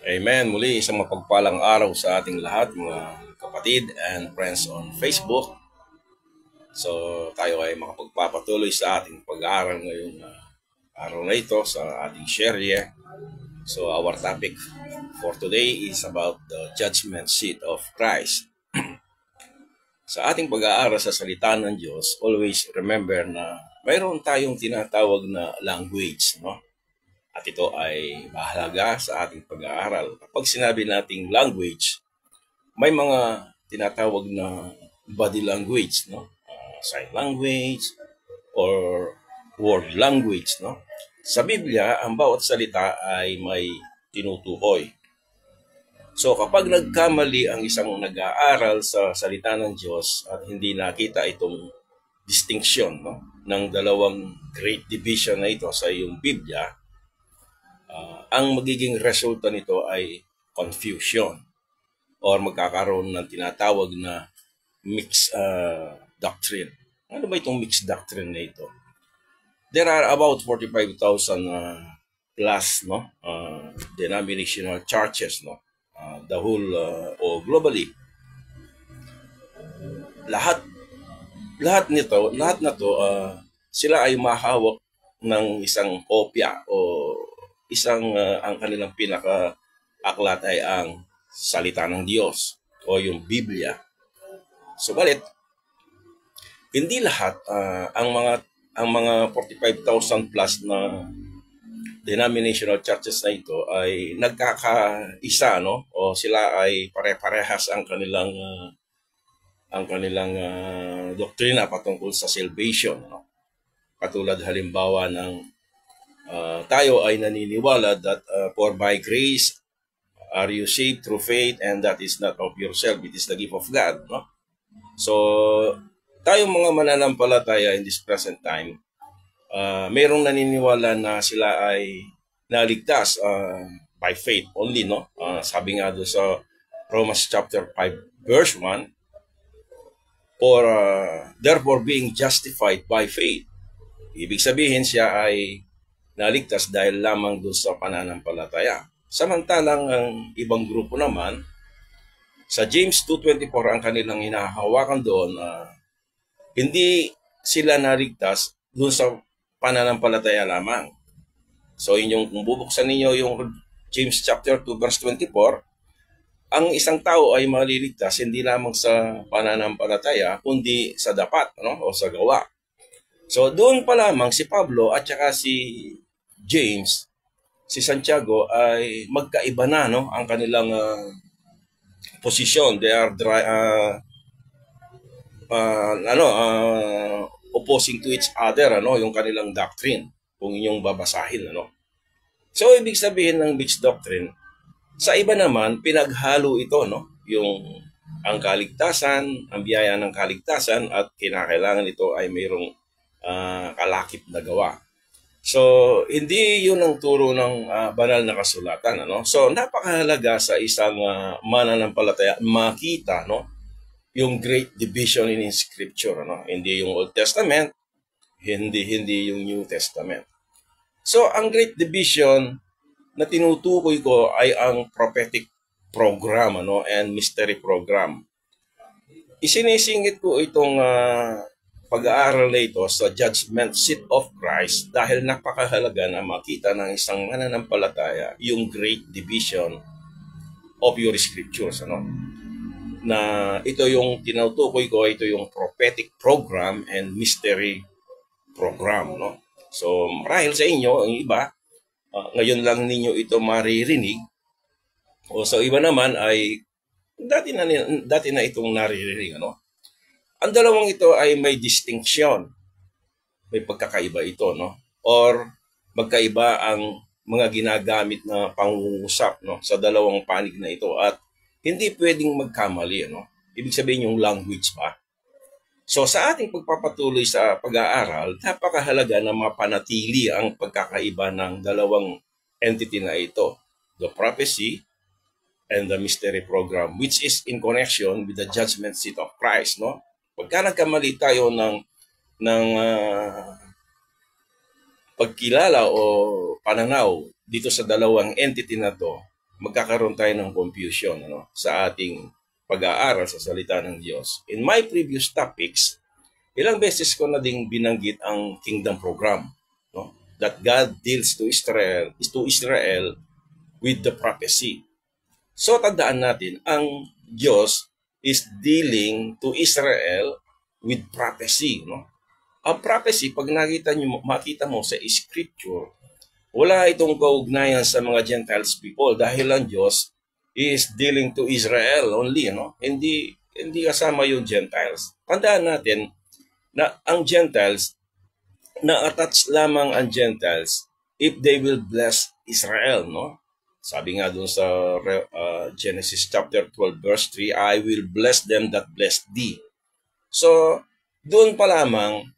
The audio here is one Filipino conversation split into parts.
Amen. Muli, isang mapagpalang araw sa ating lahat, mga kapatid and friends on Facebook. So, tayo ay makapagpapatuloy sa ating pag-aaral ngayong araw na ito sa ating serye. So, our topic for today is about the judgment seat of Christ. Sa ating pag-aaral sa salita ng Diyos, always remember na mayroon tayong tinatawag na language, no? At ito ay mahalaga sa ating pag-aaral. Kapag sinabi nating language, may mga tinatawag na body language, no? Sign language or word language, no? Sa Biblia, ang bawat salita ay may tinutukoy. So kapag nagkamali ang isang nag-aaral sa salita ng Diyos at hindi nakita itong distinction, no, ng dalawang great division na ito sa iyong Biblia, ang magiging resulta nito ay confusion or magkakaroon ng tinatawag na mixed doctrine. Ano ba itong mixed doctrine na ito? There are about 45,000 plus denominational churches, no, the whole o globally. Lahat na to sila ay mahawak ng isang kopya o isang ang kanilang pinaka-aklat ay ang salita ng Diyos o yung Biblia. Subalit, hindi lahat ang mga 45,000 plus na denominational churches na ito ay nagkakaisa, no? O sila ay pare-parehas ang kanilang doktrina patungkol sa salvation, no? Katulad halimbawa ng tayo ay naniniwala that for by grace are you saved through faith, and that is not of yourself, it is the gift of God, no? So tayong mga mananampalataya in this present time, mayroong naniniwala na sila ay naligtas by faith only, no? Sabi nga doon sa Romans chapter 5 verse 1, or therefore being justified by faith. Ibig sabihin siya ay naligtas dahil lamang doon sa pananampalataya. Samantalang ang ibang grupo naman, sa James 2:24 ang kanilang hinahawakan doon, hindi sila naligtas doon sa pananampalataya lamang. So kung bubuksan ninyo yung James chapter 2 verse 24, ang isang tao ay maliligtas hindi lamang sa pananampalataya kundi sa dapat, no, o sa gawa. So doon pa lamang si Pablo at saka si James, si Santiago ay magkaiba na, no, ang kanilang posisyon. They are opposing to each other, ano, yung kanilang doctrine kung inyong babasahin, ano. So ibig sabihin ng mixed doctrine, sa iba naman pinaghalo ito, no, yung ang kaligtasan, ang biyaya ng kaligtasan at kinakailangan ito ay mayroong kalakip na gawa. So, hindi yun ang turo ng banal na kasulatan, ano? So, napakahalaga sa isang mananampalataya makita, no, yung great division in Scripture, ano? Hindi yung Old Testament, hindi yung New Testament. So, ang great division na tinutukoy ko ay ang prophetic program, ano, and mystery program. Isinisingit ko itong pag-aaral na ito sa judgment seat of Christ dahil napakahalaga na makita ng isang mananampalataya yung great division of your scriptures, ano, na ito yung tinutukoy ko, ito yung prophetic program and mystery program, no. So marahil sa inyo ang iba ngayon lang ninyo ito maririnig, o sa iba naman ay dati na itong naririnig, ano. Ang dalawang ito ay may distinction. May pagkakaiba ito, no? Or magkaiba ang mga ginagamit na pangungusap, no, sa dalawang panig na ito at hindi pwedeng magkamali, no? Ibig sabihin yung language pa. So sa ating pagpapatuloy sa pag-aaral, napakahalaga na mapanatili ang pagkakaiba ng dalawang entity na ito, the prophecy and the mystery program, which is in connection with the judgment seat of Christ, no? Pagka nagkamali tayo ng pagkilala o pananaw dito sa dalawang entity na to, magkakaroon tayo ng confusion sa ating pag-aaral sa salita ng Diyos. In my previous topics, ilang beses ko na ding binanggit ang kingdom program, that God deals to Israel with the prophecy. So tandaan natin, ang Diyos is dealing to Israel with prophecy. Ang prophecy, pag makita mo sa scripture, wala itong kaugnayan sa mga Gentiles people dahil ang Diyos is dealing to Israel only. Hindi kasama yung Gentiles. Tandaan natin na ang Gentiles, na-attach lamang ang Gentiles if they will bless Israel. Sabi nga dun sa Genesis chapter 12 verse 3, I will bless them that bless thee. So, doon pa lamang,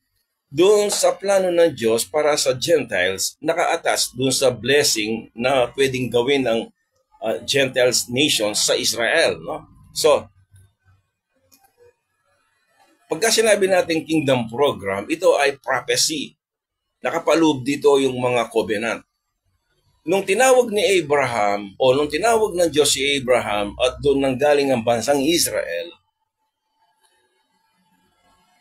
doon sa plano ng Diyos para sa Gentiles, naka-attach doon sa blessing na pwedeng gawin ng Gentiles nations sa Israel. So, pagka sinabi natin kingdom program, ito ay prophecy. Nakapaloob dito yung mga covenant. Nung tinawag ni Abraham, o nung tinawag ng Diyos si Abraham at doon nanggaling ang bansang Israel,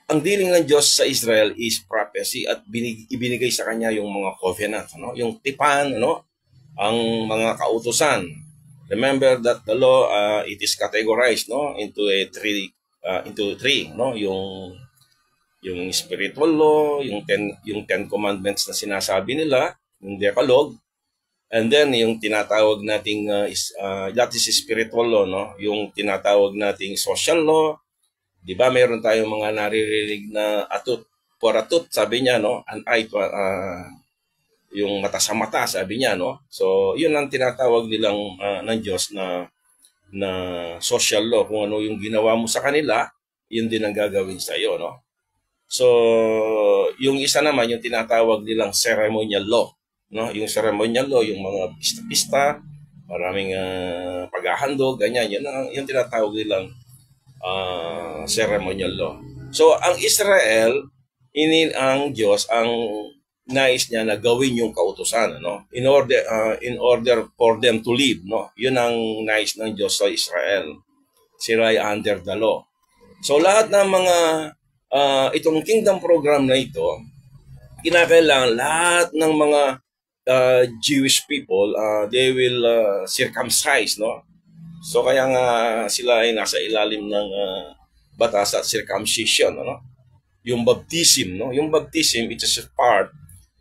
ang dealing ng Diyos sa Israel is prophecy at ibinigay sa kanya yung mga covenant, yung tipan, ang mga kautusan. Remember that the law, it is categorized into three, yung spiritual law, yung Ten Commandments na sinasabi nila, yung Decalogue, and then yung tinatawag nating that is spiritual law, yung tinatawag nating social law. Di ba mayroon tayong mga naririnig na for a tooth, sabi niya, an eye to, yung mata sa mata, sabi niya, So, yun ang tinatawag nilang ng Diyos na social law. Kung ano yung ginawa mo sa kanila, yun din ang gagawin sa iyo, So, yung isa naman, yung tinatawag nilang ceremonial law, Yung ceremonial law, yung mga pista-pista, maraming paghahandog, ganyan, yun yung tinatawag nilang ceremonial law. So, ang Israel, ang Diyos, ang nais niya na gawin yung kautusan, in order for them to live, Yun ang nais ng Diyos sa Israel. Sila ay under the law. So, lahat ng mga itong kingdom program na ito, kinakailangan lahat ng mga Jewish people, they will circumcise, So kaya nga sila ay nasa ilalim ng batas at circumcision, Yung baptism, Yung baptism, it is a part,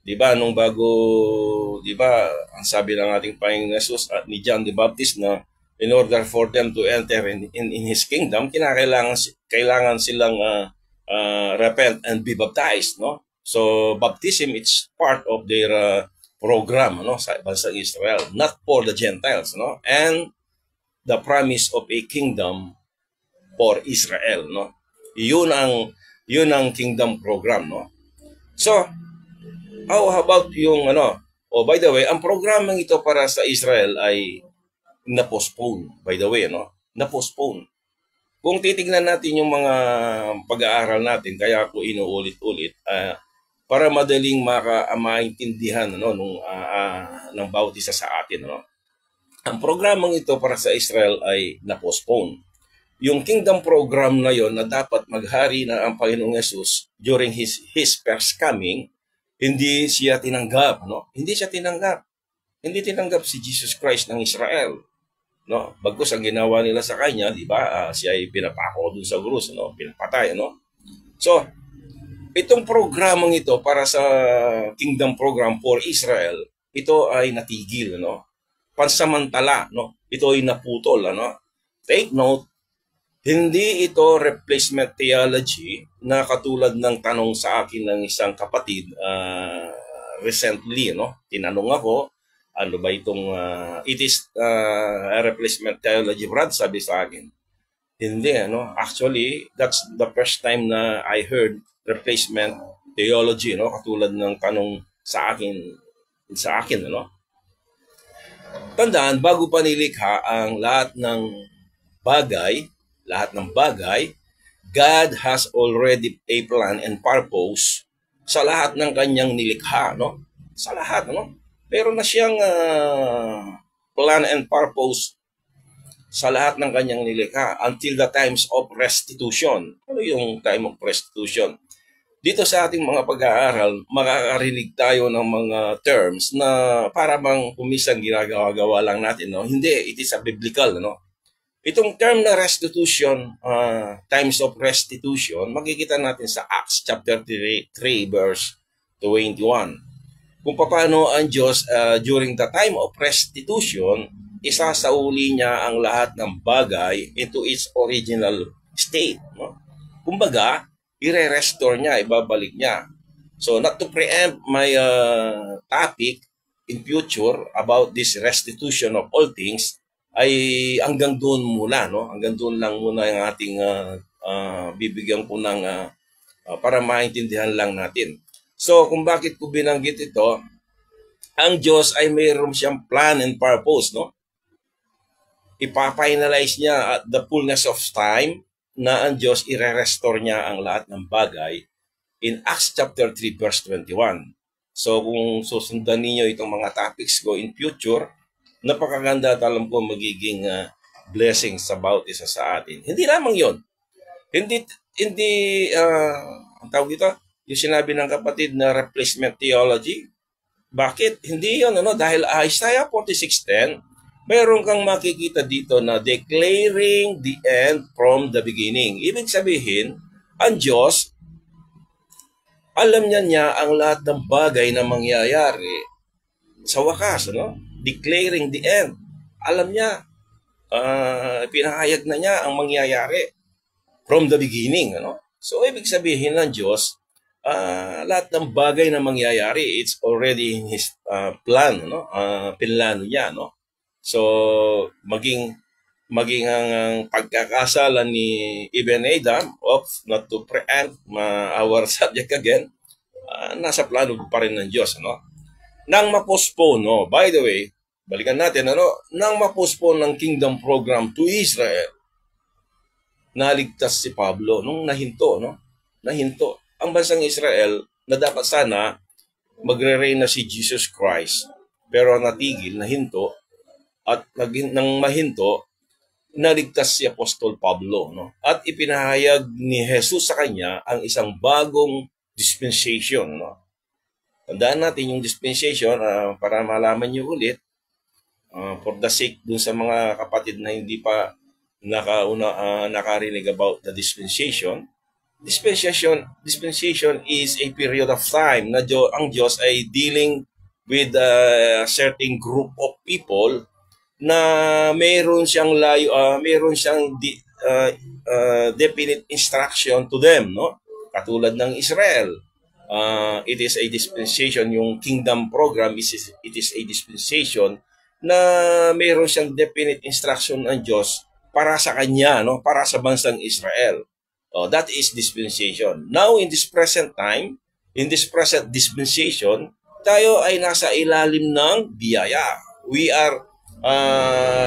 'di ba, nung bago, 'di ba, ang sabi ng ating Panginoon Jesus at ni John the Baptist na in order for them to enter in his kingdom, kailangan silang repent and be baptized, So baptism, it's part of their program, sa bansang Israel, not for the Gentiles, and the promise of a kingdom for Israel, Yun ang kingdom program, So, how about yung by the way, ang programang ito para sa Israel ay na-postpone, by the way, na-postpone. Kung titignan natin yung mga pag-aaral natin, kaya ako inuulit-ulit, para madaling maintindihan ng bawat isa sa atin, Ang programang ito para sa Israel ay na-postpone. Yung kingdom program na yon na dapat maghari na ang Panginoong Yesus during his first coming, hindi siya tinanggap, Hindi siya tinanggap. Hindi tinanggap si Jesus Christ ng Israel, Bagkus ang ginawa nila sa kanya, di ba? Siya ay pinapako dun sa krus, pinapatay, So, itong programang ito para sa kingdom program for Israel, ito ay natigil, Pansamantala, ito ay naputol, Take note, hindi ito replacement theology na katulad ng tanong sa akin ng isang kapatid recently, Tinanong ako, ano ba itong it is replacement theology, Brad, sabi sa akin. Hindi, Actually, that's the first time na I heard replacement theology, Katulad ng tanong sa akin, Tandaan, bago pa nilikha ang lahat ng bagay, God has already a plan and purpose sa lahat ng kanyang nilikha, Sa lahat, no? Meron na siyang plan and purpose sa lahat ng kanyang nilikha until the times of restitution. Ano yung time of restitution? Dito sa ating mga pag-aaral, makakarinig tayo ng mga terms na para bang kumisan ginagawa-gawa lang natin. No? Hindi, it is a biblical. No? Itong term na restitution, times of restitution, makikita natin sa Acts chapter 3 verse 21. Kung paano ang Diyos during the time of restitution, isasauli niya ang lahat ng bagay into its original state. No? Kumbaga, i-restore niya, ibabalik niya. So, not to preempt my topic in future about this restitution of all things, ay hanggang doon muna, no? Hanggang doon lang muna yung ating bibigyan ko ng para maintindihan lang natin. So, kung bakit ko binanggit ito, ang Diyos ay mayroon siyang plan and purpose, no? Ipa-finalize niya at the fullness of time na ang Diyos i-restore niya ang lahat ng bagay in Acts chapter 3 verse 21. So kung susundan niyo itong mga topics ko in future, napakaganda at alam ko magiging blessings about isa sa atin. Hindi lamang yon. Hindi ang tawag dito, yung sinabi ng kapatid na replacement theology. Bakit? Hindi yon, ano? Dahil Isaiah 46:10, meron kang makikita dito na declaring the end from the beginning. Ibig sabihin, ang Diyos, alam niya ang lahat ng bagay na mangyayari sa wakas, ano? Declaring the end. Alam niya, pinahayag na niya ang mangyayari from the beginning, ano? So, ibig sabihin ng Diyos, lahat ng bagay na mangyayari, it's already in His plan, no? Pinlano niya, no? So, maging ang pagkakasalan ni Ibn Adam, not to preempt our subject again, nasa plano pa rin ng Diyos, ano? Nang ma-postpone, no? By the way, balikan natin, ano? Nang ma-postpone ng kingdom program to Israel, naligtas si Pablo nung nahinto, no? Nahinto. Ang bansang Israel na dapat sana magre-reign na si Jesus Christ, pero natigil, nahinto, at nang mahinto, naligtas si Apostol Pablo, no? At ipinahayag ni Jesus sa kanya ang isang bagong dispensation, no? Tandaan natin yung dispensation para malaman niyo ulit, for the sake dun sa mga kapatid na hindi pa nakarinig about the dispensation. Dispensation is a period of time na ang Diyos ay dealing with a certain group of people na mayroon siyang definite instruction to them, no? Katulad ng Israel, it is a dispensation, yung kingdom program it is a dispensation na mayroon siyang definite instruction ng Diyos para sa kanya, no? Para sa bansang Israel. That is dispensation. Now in this present time, in this present dispensation, tayo ay nasa ilalim ng biyaya. We are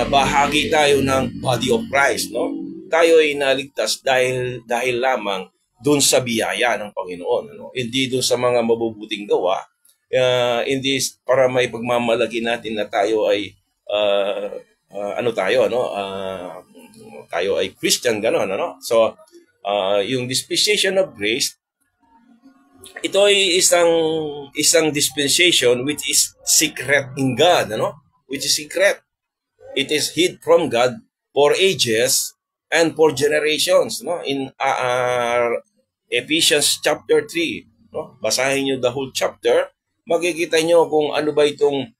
bahagi tayo ng body of Christ, no? Tayo ay naligtas dahil lamang doon sa biyaya ng Panginoon, ano? Hindi doon sa mga mabubuting gawa, hindi para may pagmamalagi natin na tayo ay tayo ay Christian, gano'n, ano? So yung dispensation of grace, ito ay isang dispensation which is secret in God, ano? Which is secret. It is hid from God for ages and for generations, no? In Ephesians chapter 3, no? Basahin niyo the whole chapter, makikita niyo kung ano ba itong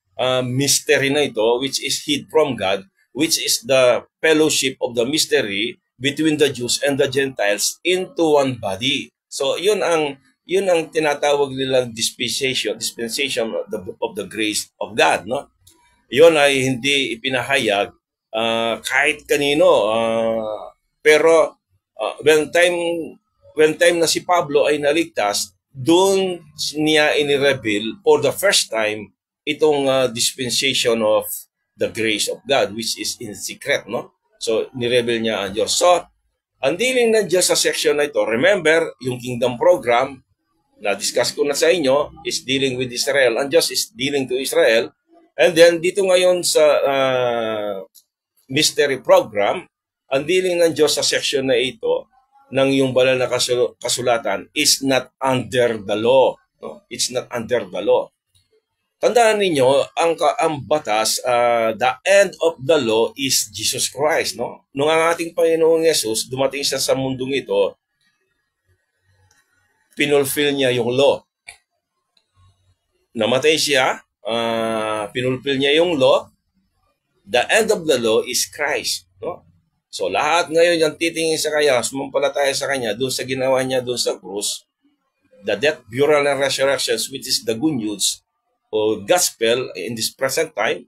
mystery na ito which is hid from God, which is the fellowship of the mystery between the Jews and the Gentiles into one body. So yun ang tinatawag nilang dispensation of the grace of God, no? Yun ay hindi ipinahayag kahit kanino, pero when time na si Pablo ay naligtas, doon niya inireveal for the first time itong dispensation of the grace of God, which is in secret, no? So nireveal niya ang Diyos. So ang dealing ng Diyos sa section na ito, remember yung kingdom program, na-discuss ko na sa inyo, is dealing with Israel. Ang Diyos is dealing to Israel. And then, dito ngayon sa mystery program, ang dealing ng Diyos sa section na ito, ng yung banal na kasulatan, is not under the law. No? It's not under the law. Tandaan ninyo, ang batas, the end of the law is Jesus Christ. No? Nung ang ating Panginoong Yesus, dumating siya sa mundong ito, pinulfill niya yung law. Namatay siya, pinulfill niya yung law. The end of the law is Christ. No? So lahat ngayon yung titingin sa kanya, sumampalataya sa kanya, doon sa ginawa niya doon sa krus, the death, burial, and resurrections, which is the good news, o gospel in this present time,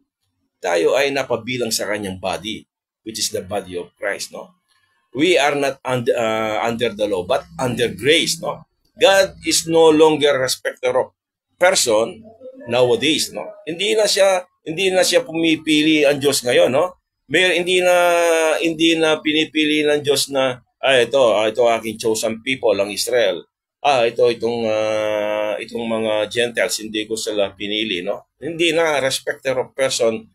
tayo ay napabilang sa kanyang body, which is the body of Christ. No? We are not under the law, but under grace. No? God is no longer respecter of person nowadays. No? Hindi na siya pumipili ang Diyos ngayon. No? Hindi na pinipili ng Diyos na ito aking chosen people, ang Israel. Itong mga Gentiles, hindi ko sila pinili, no? Hindi na respecter of person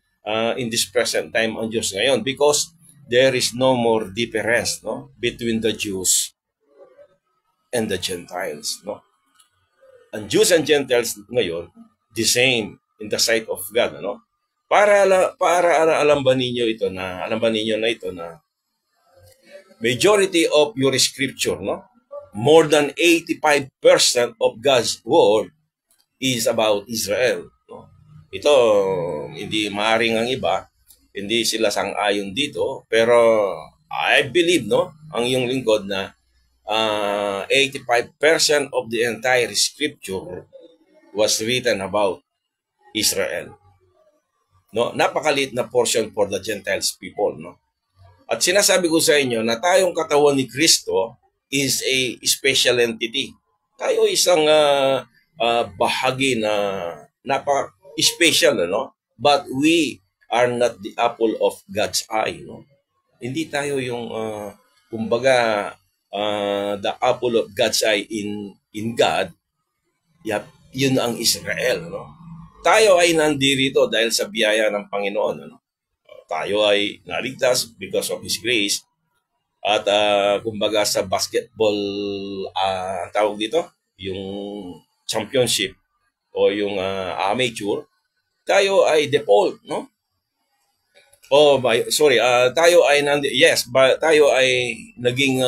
in this present time ang Diyos ngayon, because there is no more difference, no, between the Jews and the Gentiles, no? Ang Jews and Gentiles ngayon, the same in the sight of God, no? Para alam ba ninyo na majority of your scripture, no? More than 85% of God's word is about Israel. No? Ito, hindi maaaring ang iba, hindi sila sang-ayon dito, pero I believe, no, ang iyong lingkod na 85% of the entire scripture was written about Israel. No? Napakalit na portion for the Gentiles people. No? At sinasabi ko sa inyo na tayong katawan ni Kristo is a special entity. Tayo isang bahagi na napaka-special, no? But we are not the apple of God's eye, no? Hindi tayo yung kumbaga the apple of God's eye in God. Yun ang Israel, no? Tayo ay nandirito dahil sa biyaya ng Panginoon, no? Tayo ay naligtas because of His grace. At kumbaga sa basketball, ang tawag dito, yung championship o yung amateur, tayo ay default, no? Tayo ay tayo ay naging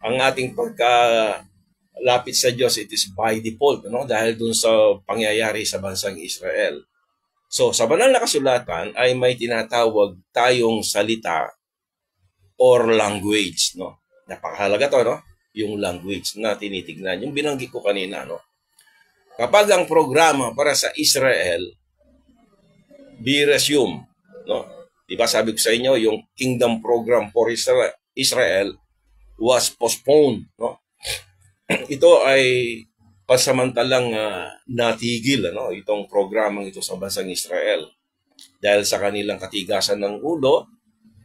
ang ating pagkalapit sa Diyos, it is by default, no? Dahil dun sa pangyayari sa bansang Israel. So, sa banal na kasulatan ay may tinatawag tayong salita or language, no? Napakahalaga to, no? Yung language na tinitignan. Yung binanggit ko kanina, no? Kapag ang programa para sa Israel be resumed, no? Diba sabi ko sa inyo, yung kingdom program for Israel was postponed, no? Ito ay pasamantalang natigil, no? Itong programang ito sa bansang Israel dahil sa kanilang katigasan ng ulo,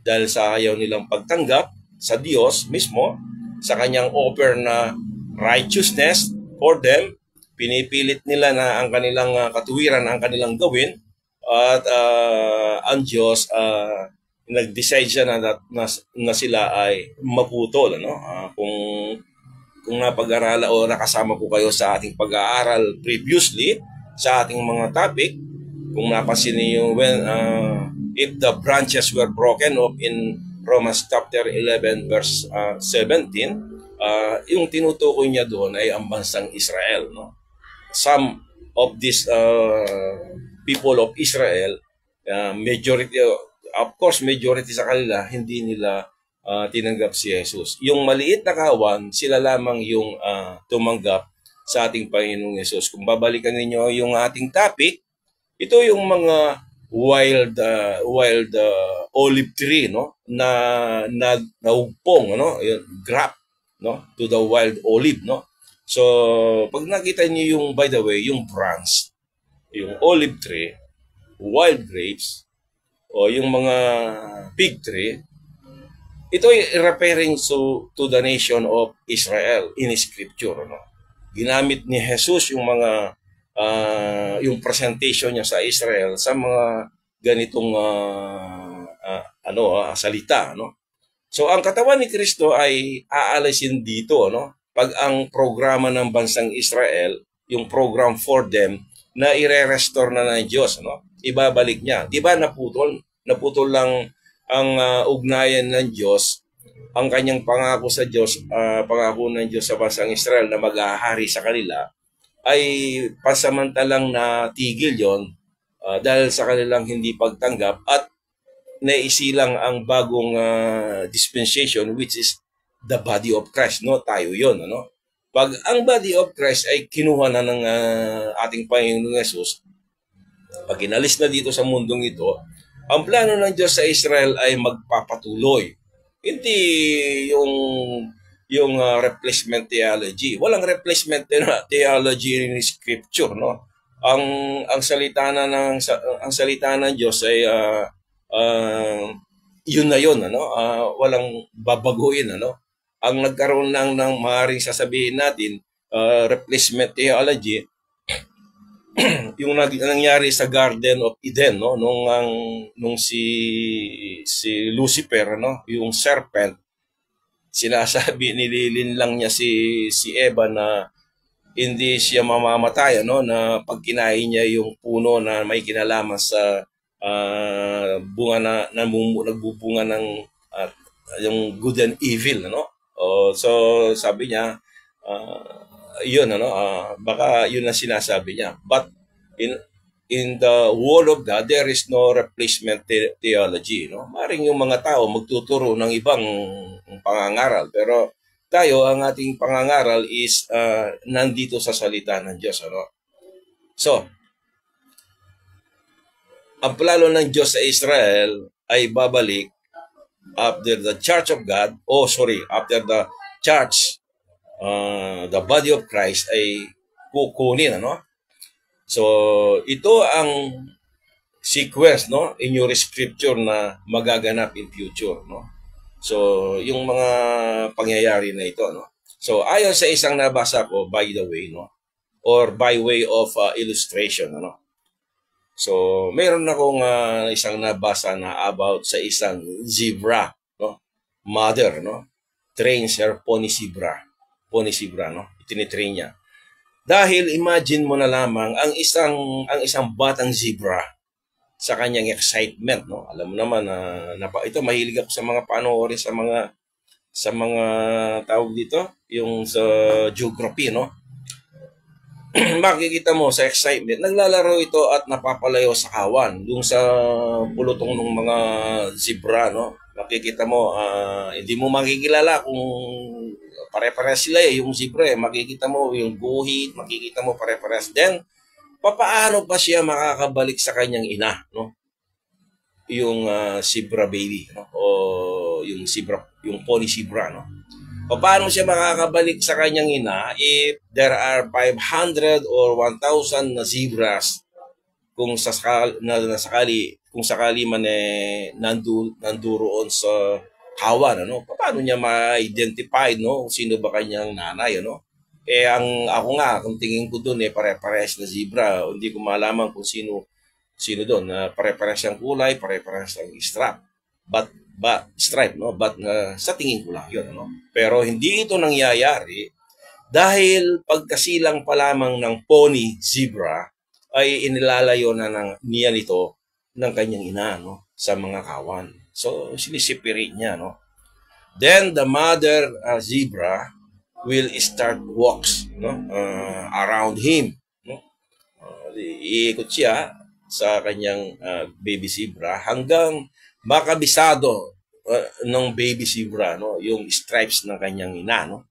dahil sa ayaw nilang pagtanggap sa Diyos mismo, sa kanyang offer na righteousness for them, pinipilit nila na ang kanilang katuwiran ang kanilang gawin, at ang Diyos nag-decide siya na sila ay maputol, no? Kung napag-aralan o nakasama ko kayo sa ating pag-aaral previously sa ating mga topic, kung napansin niyo if the branches were broken off in Romans chapter 11 verse 17, yung tinutukoy niya doon ay ang bansang Israel, no? Some of these people of Israel, majority sa kanila hindi nila tinanggap si Jesus. Yung maliit na kawan, sila lamang yung tumanggap sa ating Panginoong Jesus. Kung babalikan ninyo yung ating topic, ito yung mga wild olive tree, no, na naugpong, no, graft, no, to the wild olive, no. So pag nakita niyo yung, by the way, yung branch, yung olive tree, wild grapes, o yung mga fig tree, ito ay referring to the nation of Israel in Scripture, no. ginamit ni Jesus yung mga yung presentation niya sa Israel sa mga ganitong salita, no? So ang katawan ni Kristo ay aalisin dito, no? Pag ang programa ng bansang Israel, yung program for them na ire-restore na ng Diyos, no? Ibabalik niya. 'Di ba naputol lang ang ugnayan ng Diyos, ang kanyang pangako sa Diyos, pangako ng Diyos sa bansang Israel na maghahari sa kanila ay pansamantalang natigil 'yon dahil sa kanilang hindi pagtanggap at naisilang ang bagong dispensation, which is the body of Christ, no? Tayo 'yon, ano? Pag ang body of Christ ay kinuha na ng ating Panginoong Yesus, pag inalis na dito sa mundong ito, ang plano ng Diyos sa Israel ay magpapatuloy. Hindi yung replacement theology. Walang replacement theology in Scripture, no? Ang salita ng Diyos ay yun na yun, ano? Walang babaguhin, ano? Ang nagkaroon lang ng maaaring sasabihin natin, replacement theology, yung nangyari sa Garden of Eden, no? Nung si Lucifer, no? Yung serpent, sinasabi, nililin lang niya si Eva na hindi siya mamamatay, no? Na pag kinain niya yung puno na may kinalaman sa bunga na nagbubunga ng yung good and evil, no? So sabi niya, yun, ano, baka yun ang sinasabi niya. But in the Word of God, there is no replacement theology, no? Maring yung mga tao magtuturo ng ibang pangangaral, pero tayo, ang ating pangangaral is nandito sa salita ng Diyos, ano? So, ang plano ng Diyos sa Israel ay babalik after the Church of God, after the Church, the body of Christ ay kukunin, ano? So, ito ang sequence, no, in your scripture na magaganap in future, no? So, yung mga pangyayari na ito, no? So, ayon sa isang nabasa ko, by the way, no, or by way of illustration, ano? So, meron akong isang nabasa na about sa isang zebra, no? Mother, no? Trains her pony zebra, no? Itinitrain niya. Dahil imagine mo na lamang ang isang batang zebra sa kanyang excitement, no? Alam mo naman ito, mahilig ako sa mga panoorin sa mga tawag dito, yung sa geography, no? Makikita mo sa excitement, naglalaro ito at napapalayo sa kawan. Yung sa pulutong ng mga zebra, no? Makikita mo, hindi mo makikilala kung pare-pares sila yung zebra. Makikita mo yung guhit, makikita mo pare-pares. Then, papaano pa siya makakabalik sa kanyang ina, no? Yung zebra baby, no? O yung pony zebra, no? Paano siya makakabalik sa kanyang ina if there are 500 or 1,000 na zebras kung sakali man nanduroon sa kawan, ano? Paano niya ma-identify, no, sino ba kanyang nanay, ano? Ako nga, kung tingin ko doon, pare-pares na zebra, hindi ko malaman kung sino doon, pare-pares ang kulay, pare-pares ang strap. Stripe, no? But sa tingin ko lang yun, ano? Pero hindi ito nangyayari dahil pagkasilang pa lamang ng pony zebra ay inilalayo na niya nito ng kanyang ina, no? Sa mga kawan. So, sinisipirit niya, no? Then the mother zebra will start walks, no? Around him, no? Iikot siya sa kanyang baby zebra hanggang makabisado ng baby zebra, no, yung stripes ng kanyang ina, no,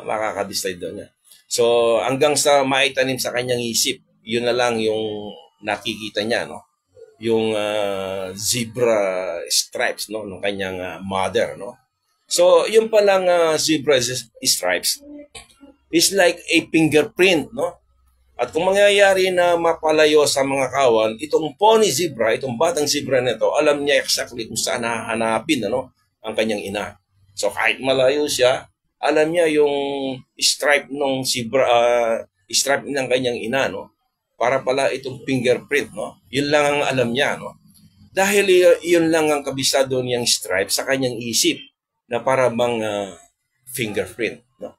makakabisado daw niya. So hanggang sa maitanim sa kanyang isip, yun na lang yung nakikita niya, no, yung zebra stripes, no, ng kanyang mother, no. So yung palang zebra stripes is like a fingerprint, no. At kung mangyayari na mapalayo sa mga kawan, itong pony zebra, itong batang zebra nito, alam niya exactly kung saan hahanapin, ano, ang kanyang ina. So kahit malayo siya, alam niya yung stripe ng stripe ng kanyang ina, no? Para pala itong fingerprint, no? Yun lang ang alam niya, no? Dahil yun lang ang kabisado niyang stripe sa kanyang isip na para bang fingerprint, no?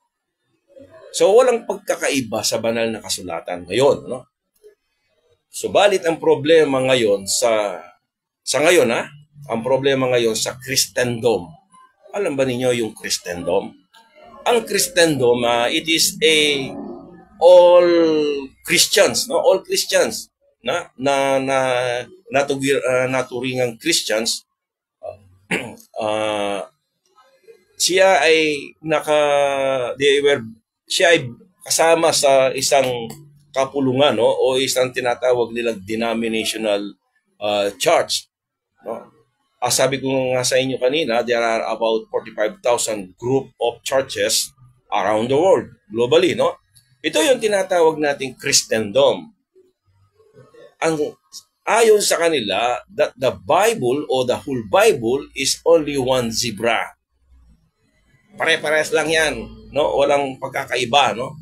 So walang pagkakaiba sa banal na kasulatan ngayon, no? Subalit ang problema ngayon sa ngayon, ang problema ngayon sa Christendom. Alam ba ninyo yung Christendom? Ang Christendom, it is all Christians, no? All Christians naturingang Christians. Siya ay siya ay kasama sa isang kapulungan, no? O isang tinatawag nilang denominational church, no? Sabi ko nga sa inyo kanina, there are about 45,000 group of churches around the world, globally, no? Ito yung tinatawag nating Christendom. Ayon sa kanila, that the Bible or the whole Bible is only one zebra. Pare-pares lang yan, no? Walang pagkakaiba, no?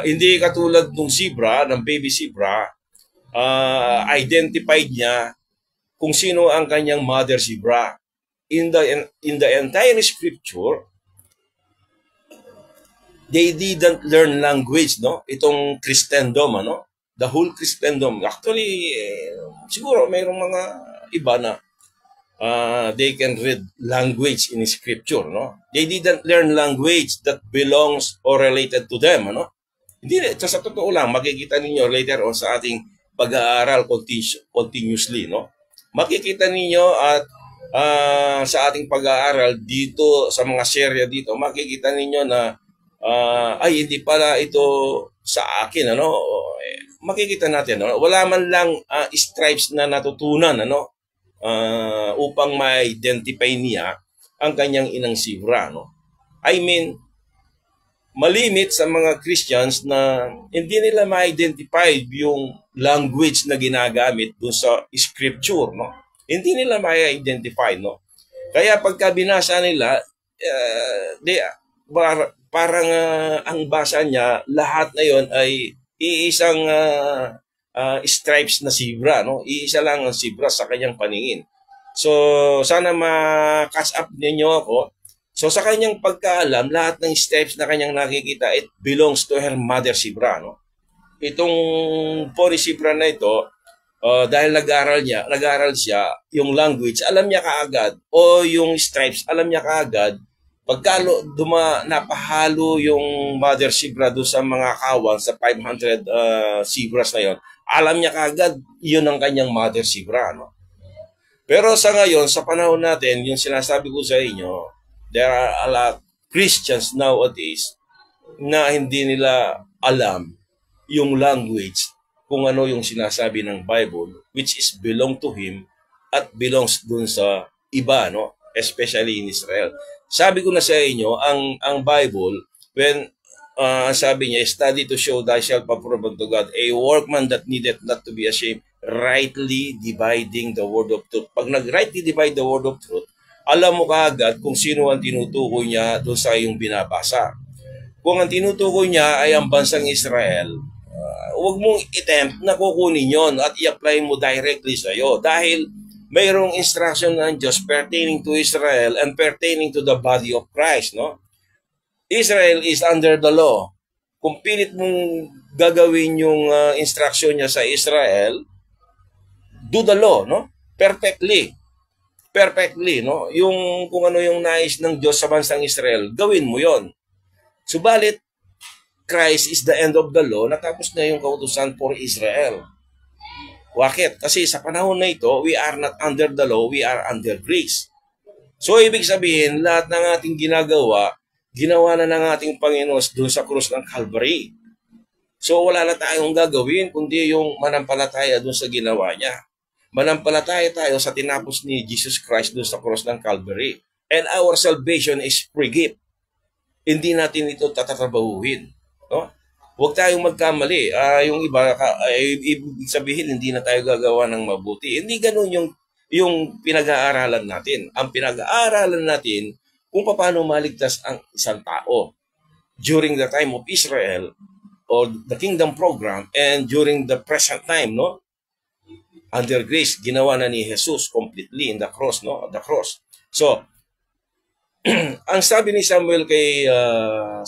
Hindi katulad ng zebra, ng baby zebra, identified niya kung sino ang kanyang mother zebra. In the entire scripture, they didn't learn language, no? Itong Christendom, ano? The whole Christendom. Actually, siguro mayroong mga iba na they can read language in scripture, no? They didn't learn language that belongs or related to them, ano? Hindi, sa totoo lang, makikita ninyo later on sa ating pag-aaral continuously, no? Makikita ninyo at sa ating pag-aaral dito, sa mga serya dito, makikita ninyo na ay hindi pala ito sa akin, ano? Makikita natin, no? Wala man lang stripes na natutunan, ano? Upang ma-identify niya ang kanyang inang zebra, no? I mean, malimit sa mga Christians na hindi nila ma-identify yung language na ginagamit doon sa scripture, no? Hindi nila ma-identify, no? Kaya pagka binasa nila, parang ang basa niya, lahat na yon ay iisang stripes na zebra, no? Iisa lang ang zebra sa kanyang paningin. So, sana ma-catch up ninyo ako. So, sa kanyang pagkaalam, lahat ng stripes na kanyang nakikita, it belongs to her mother zebra, no? Itong pony zebra na ito, dahil nag-aral siya, yung language, alam niya kaagad, o yung stripes, alam niya kaagad, pagka napahalo yung mother zebra doon sa mga kawan, sa 500 zebras na yon, alam niya kaagad, yun ang kanyang mother zebra, no? Pero sa ngayon, sa panahon natin, yung sinasabi ko sa inyo, there are a lot of Christians nowadays na hindi nila alam yung language, kung ano yung sinasabi ng Bible, which is belong to him at belongs dun sa iba, no? Especially in Israel. Sabi ko na sa inyo, ang Bible, when sabi niya, study to show thyself approved unto God, a workman that needeth not to be ashamed, rightly dividing the word of truth. Pag nag-rightly divide the word of truth, alam mo kaagad kung sino ang tinutukoy niya doon sa iyong binabasa. Kung ang tinutukoy niya ay ang bansang Israel, huwag mong attempt na kukunin yon at i-apply mo directly sa iyo. Dahil mayroong instruction ng Diyos pertaining to Israel and pertaining to the body of Christ, no? Israel is under the law. Kung pilit mong gagawin yung instruction niya sa Israel, do the law, no? Perfectly, no? Yung kung ano yung nais ng Diyos sa bansang Israel, gawin mo yon. Subalit, Christ is the end of the law, natapos na yung kautusan for Israel. Bakit? Kasi sa panahon na ito, we are not under the law, we are under grace. So, ibig sabihin, lahat ng ating ginagawa, ginawa na ng ating Panginoon doon sa krus ng Calvary. So, wala na tayong gagawin, kundi yung manampalataya doon sa ginawa niya. Manampalataya tayo sa tinapos ni Jesus Christ doon sa krus ng Calvary. And our salvation is free gift. Hindi natin ito tatatrabahuhin, no? Huwag tayong magkamali. Yung iba, ibig sabihin, hindi na tayo gagawa ng mabuti. Hindi ganun yung pinag-aaralan natin. Ang pinag-aaralan natin, kung paano maligtas ang isang tao during the time of Israel or the kingdom program and during the present time, no? Under grace, ginawa na ni Jesus completely in the cross, no? The cross. So, ang sabi ni Samuel kay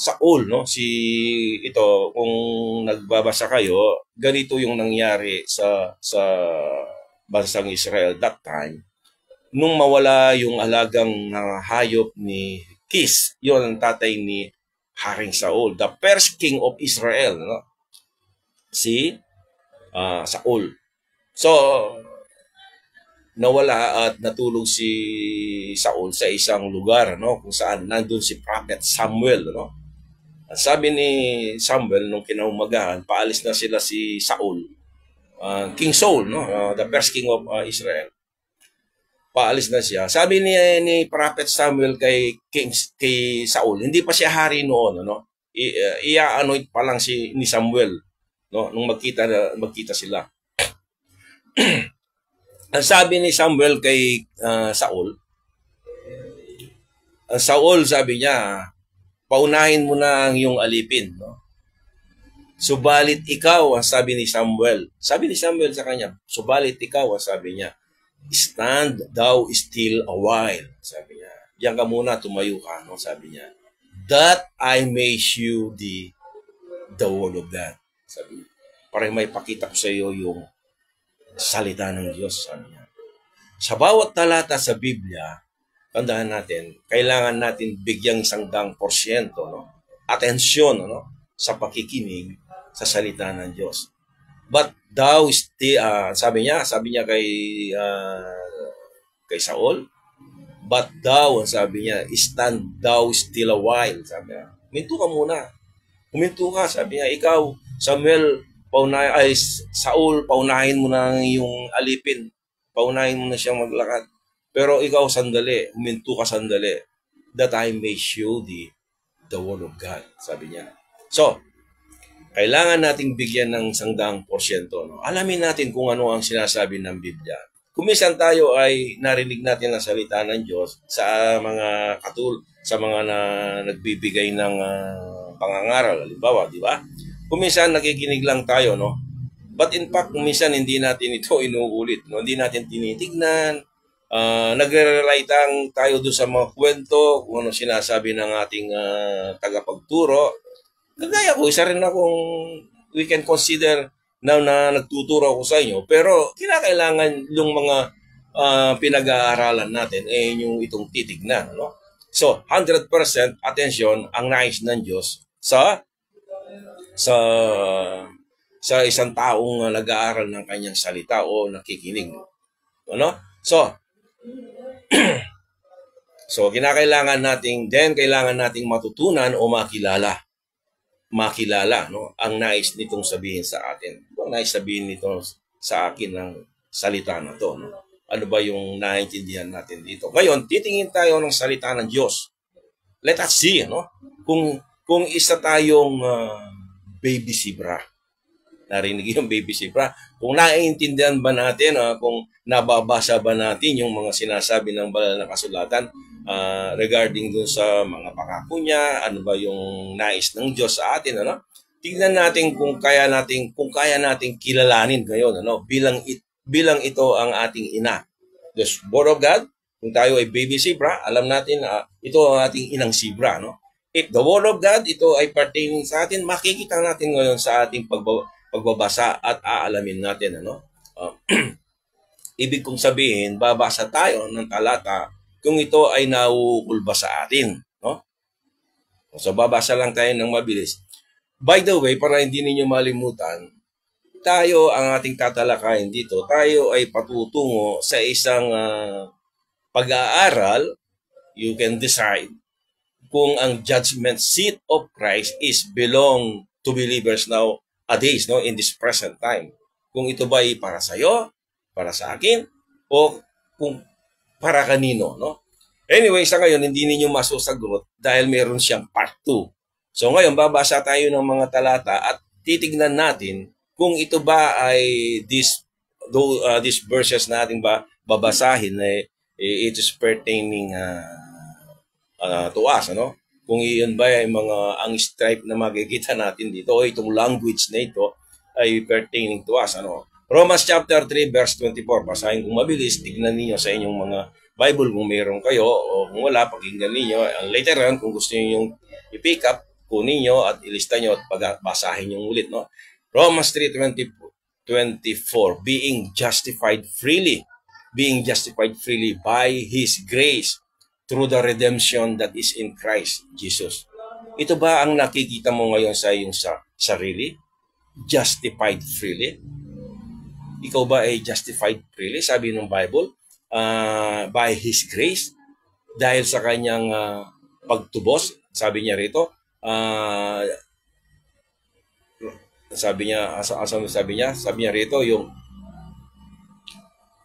Saul, no? Ito, kung nagbabasa kayo, ganito yung nangyari sa bansang Israel that time. Nung mawala yung alagang hayop ni Kis, yon ang tatay ni Haring Saul, the first king of Israel, no? Si Saul. So, nawala at natulog si Saul sa isang lugar, no, kung saan nandun si Prophet Samuel, no. At sabi ni Samuel nung kinaumagahan, paalis na sila si Saul, King Saul, no, the first king of Israel. Paalis na siya. Sabi ni Prophet Samuel kay Saul, hindi pa siya hari noon, no. Ia-anoint pa lang ni Samuel, no, nung magkita sila. Ang sabi ni Samuel kay Saul, sabi niya, paunahin mo na ang iyong alipin, no? Subalit ikaw, ang sabi ni Samuel sa kanya, subalit ikaw, ang sabi niya, stand thou still a while, sabi niya. Diyan ka muna, tumayo ka, no? Sabi niya, that I may shew thee the word of God, sabi niya. Para may pakita ko sa iyo yung salita ng Diyos, sabi niya. Sa bawat talata sa Biblia, tandaan natin, kailangan natin bigyang 100%, no? Atensyon, no? Sa pakikinig sa salita ng Diyos. But thou still, sabi niya kay Saul, but thou, sabi niya, stand thou still a while, sabi niya. Huminto ka, sabi niya, ikaw, Samuel, Saul, paunahin mo na yung alipin. Paunahin mo na siyang maglakad. Pero ikaw, sandali. Huminto ka sandali. That I may show thee the word of God, sabi niya. So, kailangan nating bigyan ng 100%. No? Alamin natin kung ano ang sinasabi ng Biblia. Kung minsan tayo ay narinig natin ang salita ng Diyos sa mga nagbibigay ng pangangaral, halimbawa, di ba? Kung minsan nakikinig lang tayo, no? But in fact, kung minsan hindi natin ito inuulit, no? Hindi natin tinitignan, nagre-rely tayo doon sa mga kwento, kung ano sinasabi ng ating tagapagturo. Kagaya ko, isa rin akong we can consider na nagtuturo ako sa inyo, pero kinakailangan yung mga pinag-aaralan natin yung itong titignan, no? So, 100% attention ang nais ng Diyos sa isang taong nag-aaral ng kanyang salita o nakikinig. Ano? So, kailangan nating matutunan o makilala, no, ang nais nitong sabihin sa atin. Ang nais sabihin nito sa akin ng salita na to, no? Ano ba yung naiintindihan natin dito? Ngayon, titingin tayo ng salita ng Diyos. Let us see, no? Kung isa tayong baby zebra. Narinig yung baby zebra. Kung naiintindihan ba natin, kung nababasa ba natin yung mga sinasabi ng banal na kasulatan regarding dun sa mga pangako niya, ano ba yung nais ng Diyos sa atin, ano? Tingnan natin kung kaya nating kilalanin ngayon, ano, bilang ito ang ating ina. The Word of God, kung tayo ay baby zebra, alam natin ito ang ating inang zebra, no? If the Word of God, ito ay pertaining sa atin, makikita natin ngayon sa ating pagbabasa at aalamin natin, ano? Ibig kong sabihin, babasa tayo ng talata kung ito ay nauukol ba sa atin, no? So, babasa lang tayo ng mabilis. By the way, para hindi ninyo malimutan, tayo ang ating tatalakayin dito, tayo ay patutungo sa isang pag-aaral. You can decide kung ang judgment seat of Christ is belong to believers nowadays, no, in this present time. Kung ito ba ay para sa iyo, para sa akin, o kung para kanino, no? Anyway, sa ngayon, hindi ninyo masusagot dahil meron siyang part 2. So ngayon, babasa tayo ng mga talata at titignan natin kung ito ba ay these verses na ating babasahin, it is pertaining tuwas, ano? Kung iyon ba ay ang stripe na makikita natin dito, o itong language na ito ay pertaining to us, ano? Romans chapter 3 verse 24. Basahin kong mabilis, tignan niyo sa inyong mga Bible kung mayroon kayo, o kung wala, pakinggan niyo. Later on, kung gusto niyo yung i-pick up, kunin niyo at ilista niyo at basahin niyo ulit, no? Romans 3:24, being justified freely by His grace through the redemption that is in Christ Jesus. Ito ba ang nakikita mo ngayon sa iyong sarili? Justified freely? Ikaw ba ay justified freely? Sabi ng Bible, by His grace, dahil sa kanyang pagtubos, sabi niya rito, sabi niya rito yung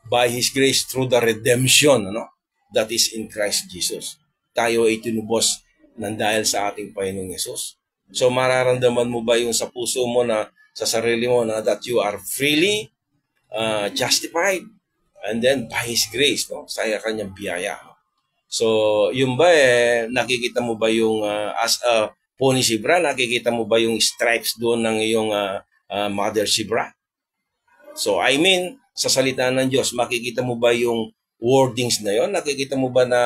by His grace through the redemption, ano, that is in Christ Jesus. Tayo ay tinubos ng dahil sa ating Panginoong Yesus. So mararamdaman mo ba yung sa puso mo na sa sarili mo na that you are freely justified and then by His grace, no, sa kanyang biyaya. So yung ba nakikita mo ba yung as a pony zebra, nakikita mo ba yung stripes doon ng iyong mother zebra? So I mean, sa salita ng Diyos, makikita mo ba yung wordings na yon? Nakikita mo ba na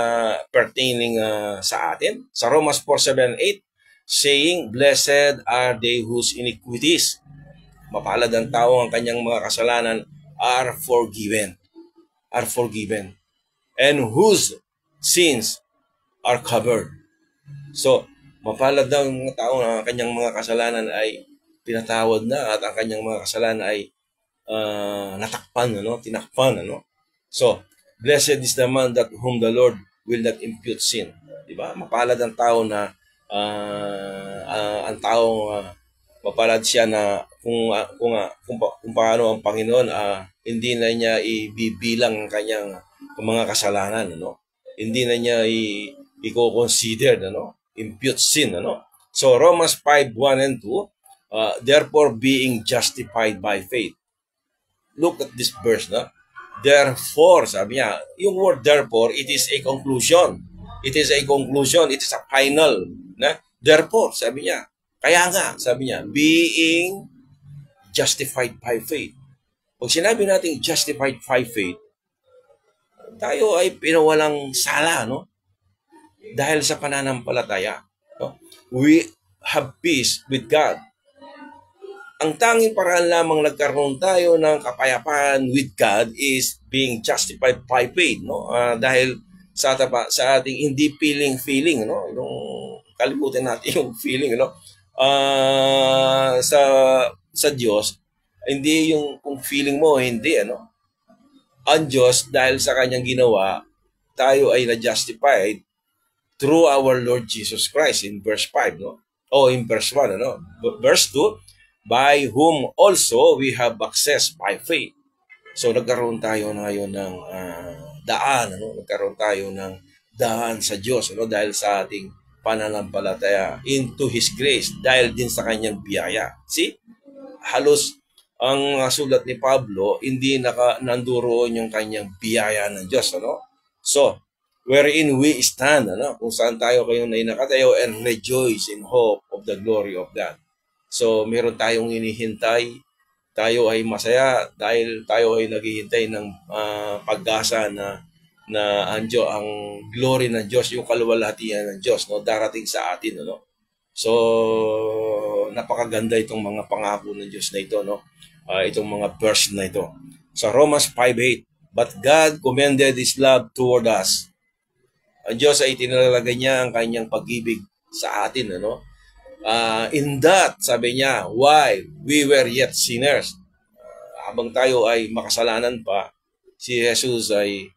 pertaining sa atin? Sa Romans 4:7-8, saying, blessed are they whose iniquities, mapalad ang tao ang kanyang mga kasalanan, are forgiven, and whose sins are covered. So, mapalad ang tao ang kanyang mga kasalanan ay pinatawad na, at ang kanyang mga kasalanan ay natakpan, ano, tinakpan, ano. So, blessed is the man that whom the Lord will not impute sin. Diba? Mapalad ang tao na mapalad siya na kung paano ang Panginoon hindi na niya ibibilang ang kanyang mga kasalanan, ano. Hindi na niya i-consider, ano, impute sin, ano. So Romans 5:1-2, therefore being justified by faith. Look at this verse, no? Therefore, sabi niya, yung word therefore, it is a conclusion. It is a final, na? Therefore, sabi niya, kaya nga, sabi niya, being justified by faith. Pag sinabi natin justified by faith, tayo ay pinawalang sala, no? Dahil sa pananampalataya, no? We have peace with God. Ang tanging paraan lamang nagkaroon tayo ng kapayapaan with God is being justified by faith, no? Dahil sa ating hindi feeling, no? Yung kalimutan natin yung feeling, no? Sa Diyos, hindi yung kung feeling mo, hindi, ano? Ang Diyos, dahil sa kanyang ginawa, tayo ay na-justified through our Lord Jesus Christ in verse 5, no? O in verse 1, ano? Verse 2, by whom also we have access by faith. So nagkaroon tayo ngayon ng daan, ano? Nagkaroon tayo ng daan sa Diyos, ano? Dahil sa ating pananampalataya into His grace, dahil din sa kanyang biyaya. See? Halos ang sulat ni Pablo, hindi nanduroon yung kanyang biyaya ng Diyos, ano? So, wherein we stand, ano? Kung saan tayo kayong nakatayo and rejoice in hope of the glory of God. So, meron tayong hinihintay. Tayo ay masaya dahil tayo ay naghihintay ng pag-asa na ang glory ng Diyos, yung kaluwalhatian ng Diyos, no, darating sa atin, no. So, napakaganda itong mga pangako ng Diyos na ito, no. Itong mga verse na ito. Sa Romans 5:8, but God commended His love toward us. Ang Diyos ay tinalagay niya ang kanyang pag-ibig sa atin, ano. In that, sabi niya, while we were yet sinners, habang tayo ay makasalanan pa, si Jesus ay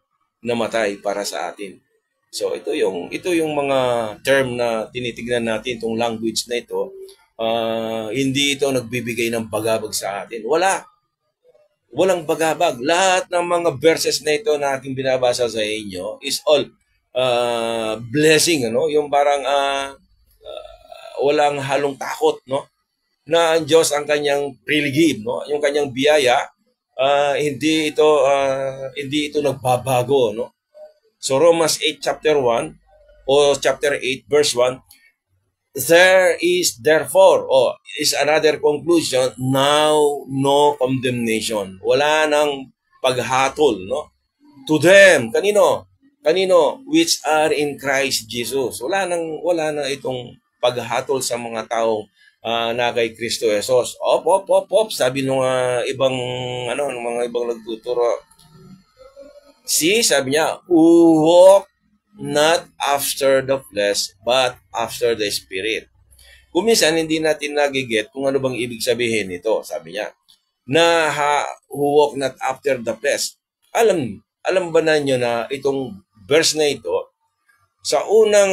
namatay para sa atin. So ito yung mga term na tinitignan natin, itong language na ito. Hindi ito nagbibigay ng bagabag sa atin. Walang bagabag. Lahat ng mga verses na ito na aking binabasa sa inyo is all blessing, ano? Yung parang walang halong takot, no? Na ang Diyos ang kanyang freely give, no? Yung kanyang biyaya, hindi ito nagbabago, no? So Romans 8 chapter 1, o chapter 8, verse 1, there is therefore, is another conclusion, now no condemnation. Wala nang paghatol, no? To them, kanino? Kanino? Which are in Christ Jesus. Wala nang itong paghatol sa mga taong na kay Kristo Jesus. Sabi nung ibang, ng mga ibang nagtuturo. See, sabi niya, who walk not after the flesh, but after the Spirit. Kung minsan, hindi natin nagiget kung ano bang ibig sabihin nito, sabi niya, na who walk not after the flesh. Alam ba ninyo na itong verse na ito, sa unang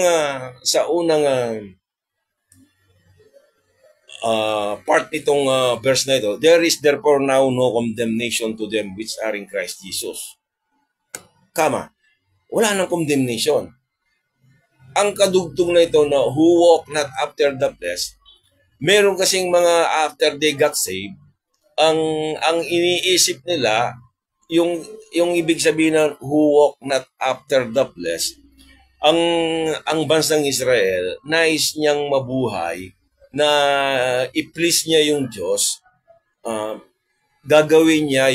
part nitong verse na ito, there is therefore now no condemnation to them which are in Christ Jesus. Wala nang condemnation. Ang kadugtong na ito na who walk not after the flesh, meron kasing mga after they got saved, ang iniisip nila, yung ibig sabihin ng who walk not after the flesh, ang bansang Israel, nais niyang mabuhay na i-please niya yung Diyos, gagawin niya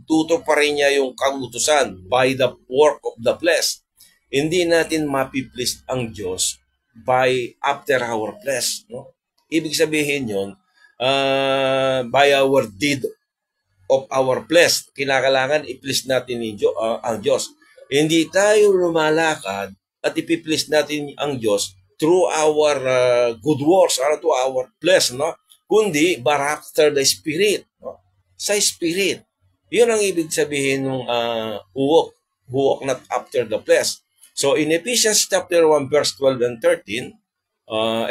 tutuparin niya yung kautusan by the work of the flesh. Hindi natin mapiplease ang Diyos by after our flesh, no? Ibig sabihin yon, by our deed of our flesh. Kinakailangan i-please natin ang Diyos. Hindi tayo lumalakad at i-please natin ang Diyos through our good works or to our flesh, no? Kundi but after the Spirit, no? Sa Spirit. Yun ang ibig sabihin ng who walk not after the flesh. So in Ephesians chapter 1 verse 12 and 13,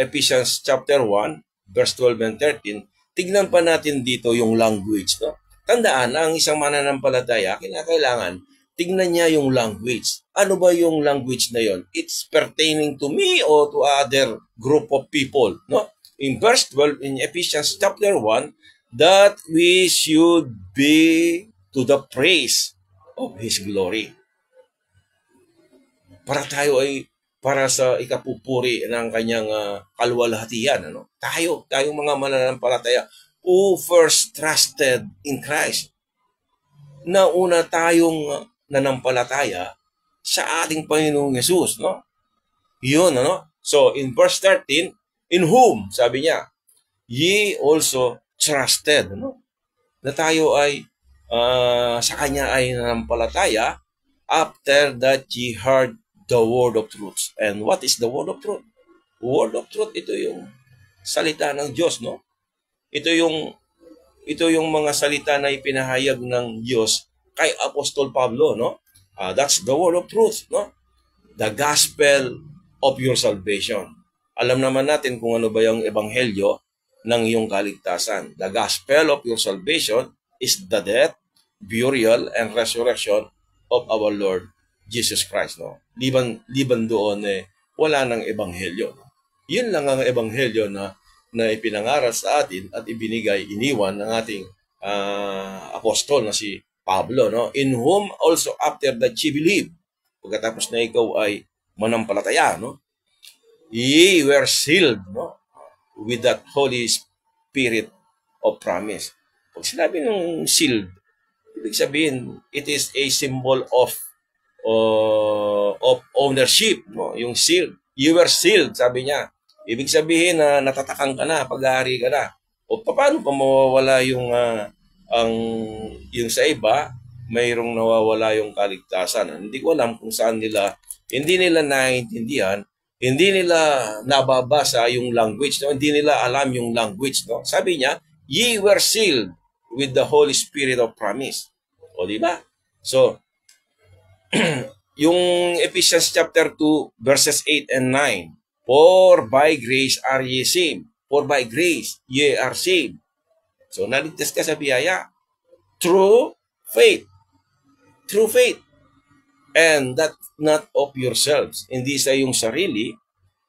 Ephesians chapter 1 verse 12 and 13, tignan pa natin dito yung language, no? Tandaan, ang isang mananampalataya, kinakailangan tignan niya yung language. Ano ba yung language na yon? It's pertaining to me or to other group of people, no? In verse 12 in Ephesians chapter 1, that we should be to the praise of His glory. Para tayo ay para sa ikapupuri ng kanyang kaluwalhatian, ano? Tayong mga mananampalataya who first trusted in Christ. Nauna tayong nanampalataya sa ating Panginoong Yesus, no? Yun, ano? So, in verse 13, in whom, sabi niya, ye also trusted, no? Na tayo ay sa kanya ay nanampalataya after that ye heard the word of truth. And what is the word of truth? Word of truth, ito yung salita ng Diyos, no? Ito yung mga salita na ipinahayag ng Diyos kay Apostol Pablo, no? That's the word of truth, no? The gospel of your salvation. Alam naman natin kung ano ba yung ebanghelyo ng iyong kaligtasan. The gospel of your salvation is the death, burial, and resurrection of our Lord Jesus Christ, no? Liban doon wala nang ebanghelyo. No? Yun lang ang ebanghelyo na ipinangaral sa atin at iniwan ng ating apostol na si Pablo, no? In whom also after that ye believe, pagkatapos na ikaw ay manampalataya, no? Ye were sealed, no? With that Holy Spirit of promise. Pag sinabi ng sealed, ibig sabihin, it is a symbol of ownership, no? Yung sealed. You were sealed, sabi niya. Ibig sabihin na natatakang ka na, pag-aari ka na. O paano pa mawawala yung sa iba, mayroong nawawala yung kaligtasan. Hindi ko alam kung saan hindi nila naiintindihan, hindi nila nababasa yung language, no? Hindi nila alam yung language, no? Sabi niya, ye were sealed with the Holy Spirit of promise. O di ba? So, yung Ephesians chapter 2 verses 8 and 9, for by grace are ye saved. For by grace ye are saved. So, naligtas ka sa biyaya. Through faith. Through faith. And that not of yourselves. Hindi sa iyong sarili.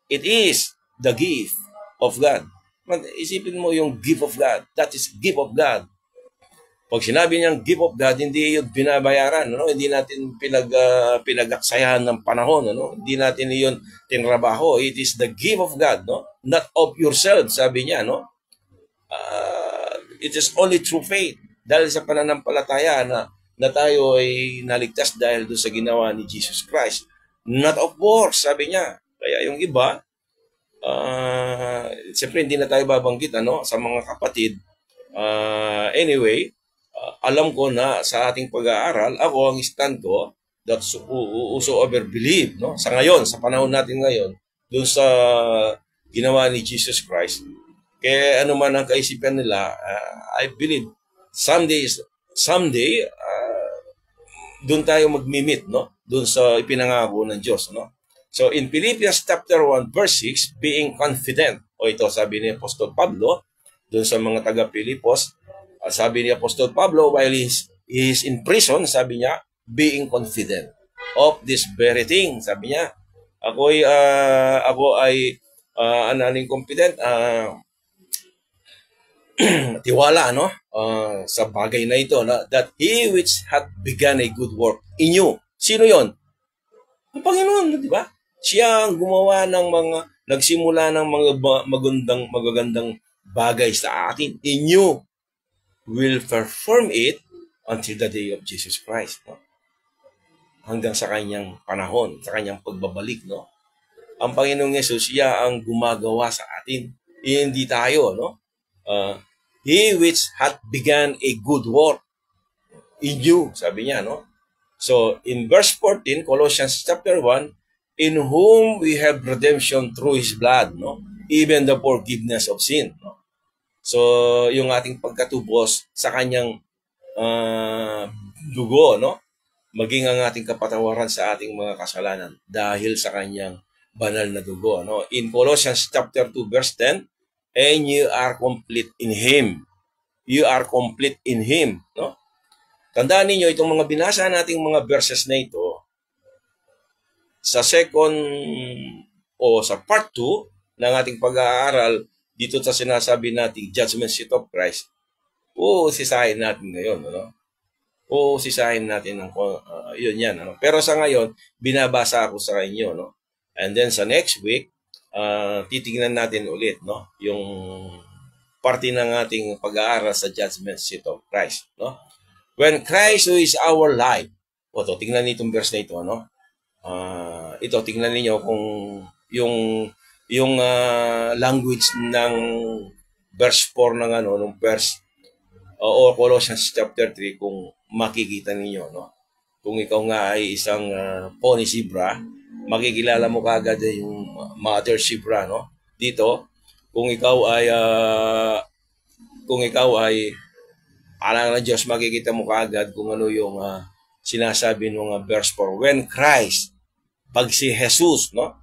It is the gift of God. Isipin mo yung gift of God. That is gift of God. Pag sinabi niyang gift of God, hindi yun binabayaran, ano? Hindi natin pinagaksayahan ng panahon, ano? Hindi natin yun tinrabaho. It is the gift of God, no? Not of yourself, sabi niya, no? It is only through faith. Dahil sa pananampalataya na tayo ay naligtas dahil doon sa ginawa ni Jesus Christ. Not of works, sabi niya. Kaya yung iba, siyempre hindi na tayo babanggit, ano? Sa mga kapatid. Anyway, alam ko na sa ating pag-aaral, ako ang stand ko that whosoever believe, no? Sa ngayon, sa panahon natin ngayon, doon sa ginawa ni Jesus Christ, kaya ano man ang kaisipan nila, I believe someday doon tayo magmi-meet, no? Doon sa ipinangako ng Diyos, no? So in Philippians chapter 1 verse 6, being confident, o ito sabi ni Apostol Pablo doon sa mga taga-Pilipos, sabi ni Apostol Pablo while he is in prison, sabi niya, being confident of this very thing. Sabi niya, ako ay ananing confident, tiwala, no? Sa bagay na ito, na that he which hath begun a good work in you. Sino yon? Ang Panginoon, di ba? Siya ang gumawa ng nagsimula ng mga magagandang bagay sa atin. In you will perform it until the day of Jesus Christ, no? Hanggang sa kanyang panahon, sa kanyang pagbabalik, no? Ang Panginoong Yesus, siya ang gumagawa sa atin. Hindi tayo, no? He which hath begun a good work in you, sabi niya, no? So, in verse 14, Colossians chapter 1, in whom we have redemption through His blood, no? Even the forgiveness of sin, no? So, yung ating pagkatubos sa kanyang dugo, no? Maging ang ating kapatawaran sa ating mga kasalanan dahil sa kanyang banal na dugo, no? In Colossians chapter 2 verse 10, and you are complete in Him. You are complete in Him, no? Tandaan ninyo itong mga binasa nating mga verses na ito sa second o sa part 2 ng ating pag-aaral dito sa sinasabi nating judgment seat of Christ. Sisahin natin ngayon, ano? Sisahin natin ng yun yan, ano? Pero sa ngayon, binabasa ako sa inyo, no? And then sa next week, titingnan natin ulit, no? Yung parte ng ating pag-aaral sa judgment seat of Christ, no? When Christ who is our life. Tingnan niyo itong verse na ito, no? Ito, tingnan niyo kung yung language ng verse 4 ng ng verse o Colossians chapter 3, kung makikita ninyo, no? Kung ikaw nga ay isang pony zebra, makikilala mo kaagad yung mother zebra, no? Dito, kung ikaw ay anak ng Diyos, makikita mo kaagad kung ano yung sinasabi ng verse 4. When Christ, pag si Jesus, no?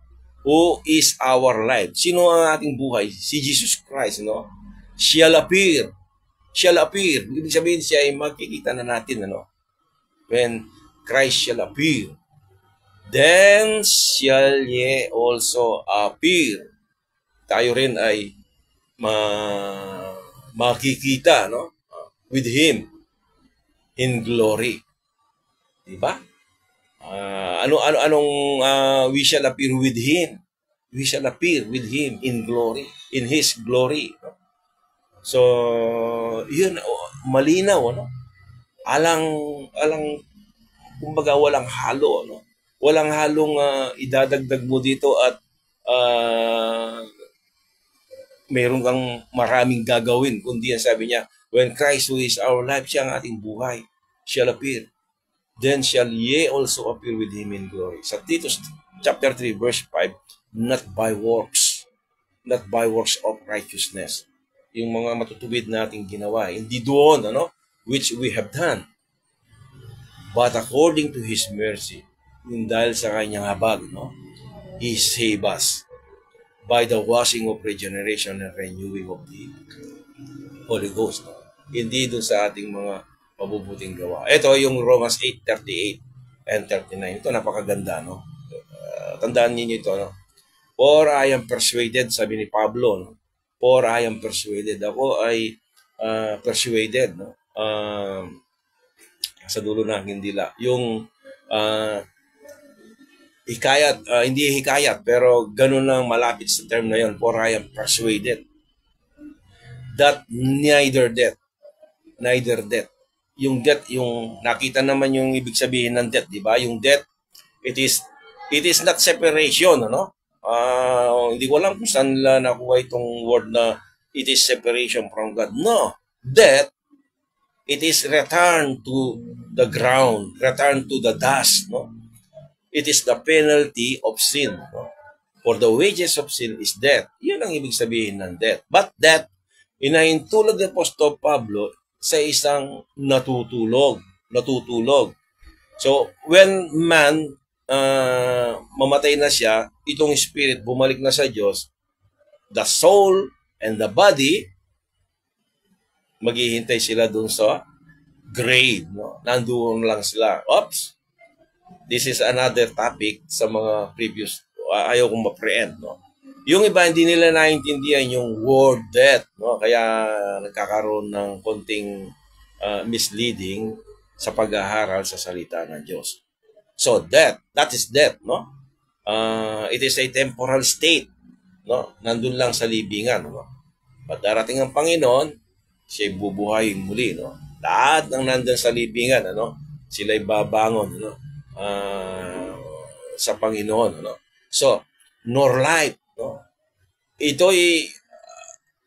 Who is our life? Sino ang ating buhay? Si Jesus Christ, no? Shall appear. Ibig sabihin siya ay makikita na natin, ano? When Christ shall appear, then shall ye also appear. Tayo rin ay makikita, no? With Him in glory. Diba? Anong we shall appear with Him? We shall appear with Him in glory, in His glory. So, yun, malinaw, no? Kumbaga, walang halo, no? Walang halong idadagdag mo dito at mayroon kang maraming gagawin. Kundi yan, sabi niya, when Christ who is our life, siya ang ating buhay, shall appear. Then shall ye also appear with Him in glory. Sa Titus chapter 3 verse 5, not by works of righteousness. Yung mga matutuwid nating ginawa, hindi doon, ano, which we have done, but according to His mercy, yung dahil sa kanyang habag, no, He saved us by the washing of regeneration and renewing of the Holy Ghost, no? Hindi doon sa ating mga mabubuting gawa. Ito yung Romans 8:38 and 39. Ito napakaganda, no? Tandaan niyo ito, no? For I am persuaded, sabi ni Pablo, no? For I am persuaded. Ako ay persuaded, no? sa dulo ng dila. Yung hikayat, hindi hikayat, pero ganun lang malapit sa term na yun. For I am persuaded that neither death. Yung death, yung nakita naman yung ibig sabihin ng death, di ba? Yung death, it is not separation, ano? Hindi ko alam kung saan nila nakuha itong word na it is separation from God. No. Death, it is return to the ground, return to the dust, no? It is the penalty of sin, no? For the wages of sin is death. Yun ang ibig sabihin ng death. But death, inahintulad ni Apostol Pablo sa isang natutulog. So, when man mamatay na siya, itong spirit bumalik na sa Diyos, the soul and the body, maghihintay sila dun sa grave. No? Nandoon lang sila. Oops! This is another topic sa mga previous, ayaw kong ma-preempt. No? Yung iba hindi nila naintindihan yung word death, no? Kaya nagkakaroon ng konting misleading sa pag-aaral sa salita ng Diyos. So death, that is death, no? It is a temporal state, no? Nandun lang sa libingan, no? Pag darating ang Panginoon, siya'y bubuhayin muli, no? Lahat ng nandun sa libingan, ano? Sila'y babangon, ano? Sa Panginoon, ano? So, nor life, no? Ito'y,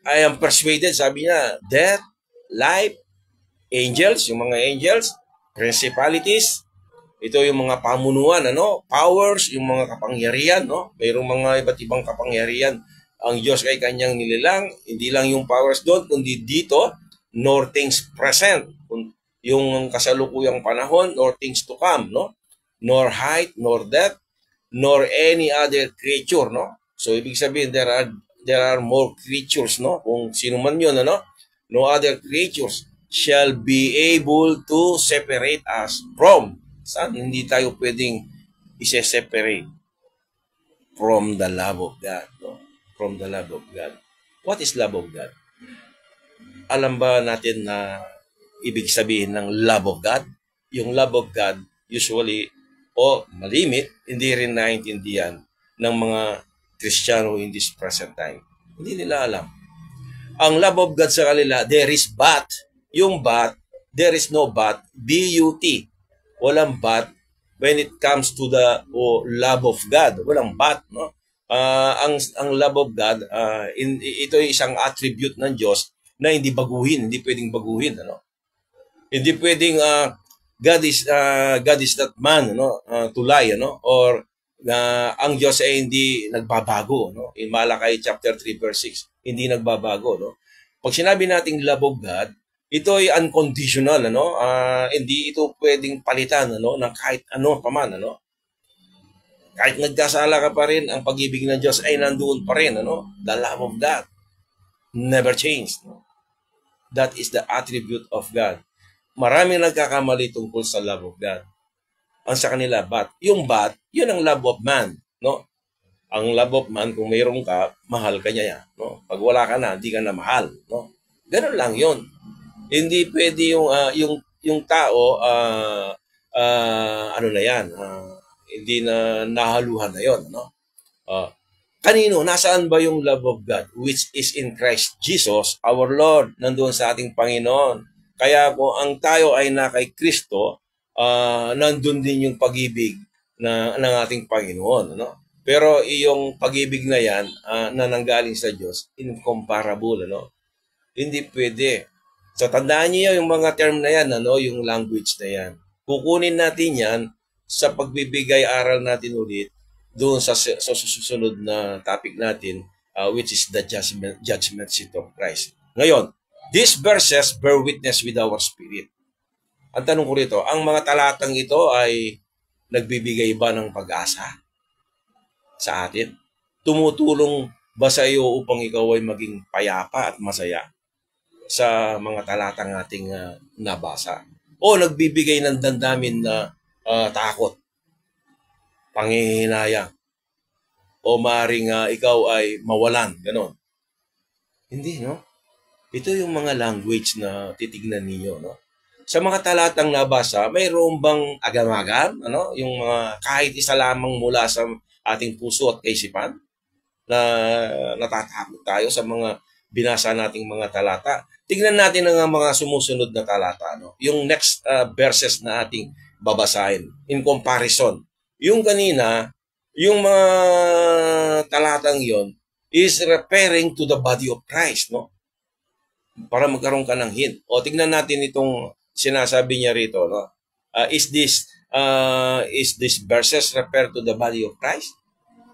I am persuaded, sabi niya, death, life, angels, yung mga angels, principalities, ito yung mga pamunuan, ano, powers, yung mga kapangyarihan, no? Mayroong mga iba't ibang kapangyarihan ang Diyos ay kanyang nililang, hindi lang yung powers doon, kundi dito, nor things present, yung kasalukuyang panahon, nor things to come, no? Nor height, nor depth, nor any other creature, no? So, ibig sabihin, there are more creatures, no? Kung sino man yun, ano? No other creatures shall be able to separate us from. Saan hindi tayo pwedeng ise-separate? From the love of God, no? From the love of God. What is love of God? Alam ba natin na ibig sabihin ng love of God? Yung love of God, usually, malimit, hindi rin naintindihan ng mga Kristiyano in this present time. Hindi nila alam. Ang love of God sa kanila, there is but. Yung but, there is no but. B-U-T. Walang but when it comes to the love of God. Walang but, no? Ang love of God, ito ay isang attribute ng Diyos na hindi baguhin, hindi pwedeng baguhin, ano? Hindi pwedeng God is not man, no? To lie, ano? Or ang Diyos ay hindi nagbabago, no? In Malakay chapter 3 verse 6, hindi nagbabago, no? Pag sinabi nating love of God, ito ay unconditional, ano? Hindi ito pwedeng palitan, ano, ng kahit ano pa man, ano? Kahit nagkasala ka pa rin, ang pag-ibig ng Diyos ay nandoon pa rin, ano? The love of God never changed, no? That is the attribute of God. Maraming nagkakamali tungkol sa love of God. Ang sa kanila, but. Yung but, yun ang love of man, no? Ang love of man, kung mayroon ka, mahal ka niya, no? Pag wala ka na, hindi ka na mahal, no? Ganun lang yun. Hindi pwede yung tao, ano na yan, hindi na nahaluhan na yun, no? Kanino, nasaan ba yung love of God, which is in Christ Jesus, our Lord, nandoon sa ating Panginoon. Kaya kung ang tayo ay na kay Kristo, nandun din yung pag-ibig ng ating Panginoon, no? Pero yung pag-ibig na yan, na nanggaling sa Diyos, incomparable, ano? Hindi pwede. So, tandaan niyo yung mga term na yan, ano? Yung language na yan. Kukunin natin yan sa pagbibigay aral natin ulit doon sa susunod na topic natin, which is the judgment seat of Christ. Ngayon, these verses bear witness with our spirit. Ang tanong ko rito, ang mga talatang ito ay nagbibigay ba ng pag-asa sa atin? Tumutulong ba sa iyo upang ikaw ay maging payapa at masaya sa mga talatang ating nabasa? O nagbibigay ng damdamin na takot, panghihinayang, o maaaring ikaw ay mawalan, ganon? Hindi, no? Ito yung mga language na titignan ninyo, no? Sa mga talatang nabasa, mayroon bang agam-agam, ano? Yung mga kahit isa lamang mula sa ating puso at kaisipan na natatakot tayo sa mga binasa nating mga talata. Tingnan natin ang mga sumusunod na talata, no? Yung next verses na ating babasahin in comparison. Yung kanina, yung mga talatang yon is referring to the body of Christ, no? Para magkaroon ka ng hint. O tingnan natin itong sinasabi niya rito, no? Is this verses refer to the body of Christ?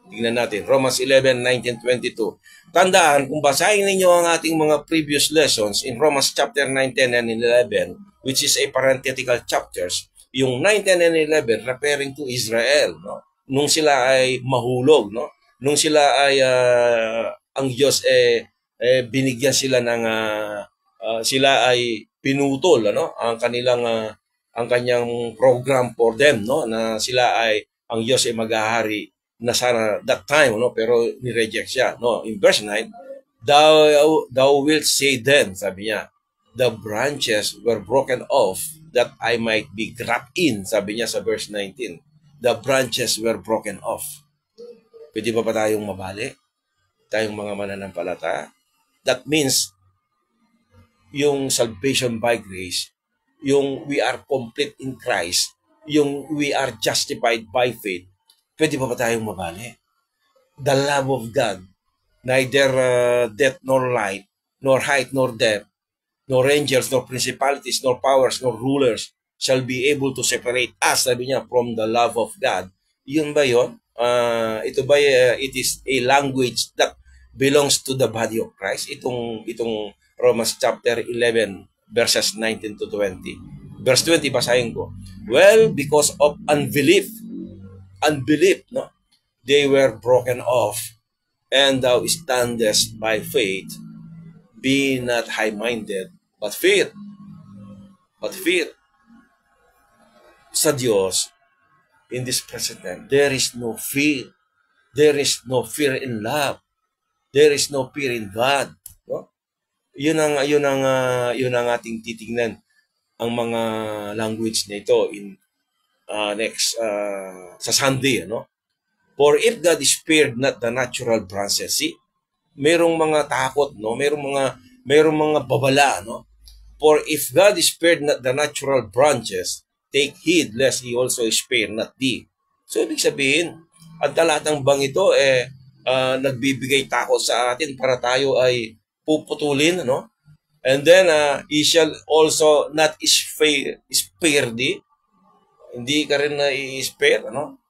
Tingnan natin, Romans 11:19-22. Tandaan, kung basahin ninyo ang ating mga previous lessons in Romans chapter 9, 10, and 11, which is a parenthetical chapters, yung 9, 10, and 11 referring to Israel, no? Nung sila ay mahulog, no? Nung sila ay ang Diyos binigyan sila ng sila ay pinutol, ano? Ang kanyang program for them, no? Na sila ay ang Diyos ay maghahari na sana that time, no? Pero ni-reject siya, no? In verse 9, thou wilt say then, sabi niya, the branches were broken off that I might be grabbed in, sabi niya sa verse 19. The branches were broken off. Pwede ba tayong mabali? Tayong mga mananampalataya? That means, yung salvation by grace, yung we are complete in Christ, yung we are justified by faith, pwede ba tayong mabali? The love of God, neither death nor life, nor height nor depth, nor angels, nor principalities, nor powers, nor rulers shall be able to separate us, sabi niya, from the love of God. Yun ba yun? Ito ba, it is a language that belongs to the body of Christ? Itong Romans chapter 11, verses 19-20. Verse 20, basahin ko. Well, because of unbelief, no? They were broken off, and thou standest by faith, be not high-minded, but fear. Sa Diyos, in this present time, there is no fear. There is no fear in love. There is no fear in God. No? Yun ang ating titingnan ang mga language na ito in next sa Sunday, no? For if God spared not the natural branches, see, merong mga takot, no? Merong mga babala, no? For if God spared not the natural branches, take heed lest He also spare not thee. So, ibig sabihin, ang talatang bang ito, nagbibigay takot sa atin para tayo ay puputulin, no? And then, He shall also not spare thee. Hindi ka rin na i-spare, no?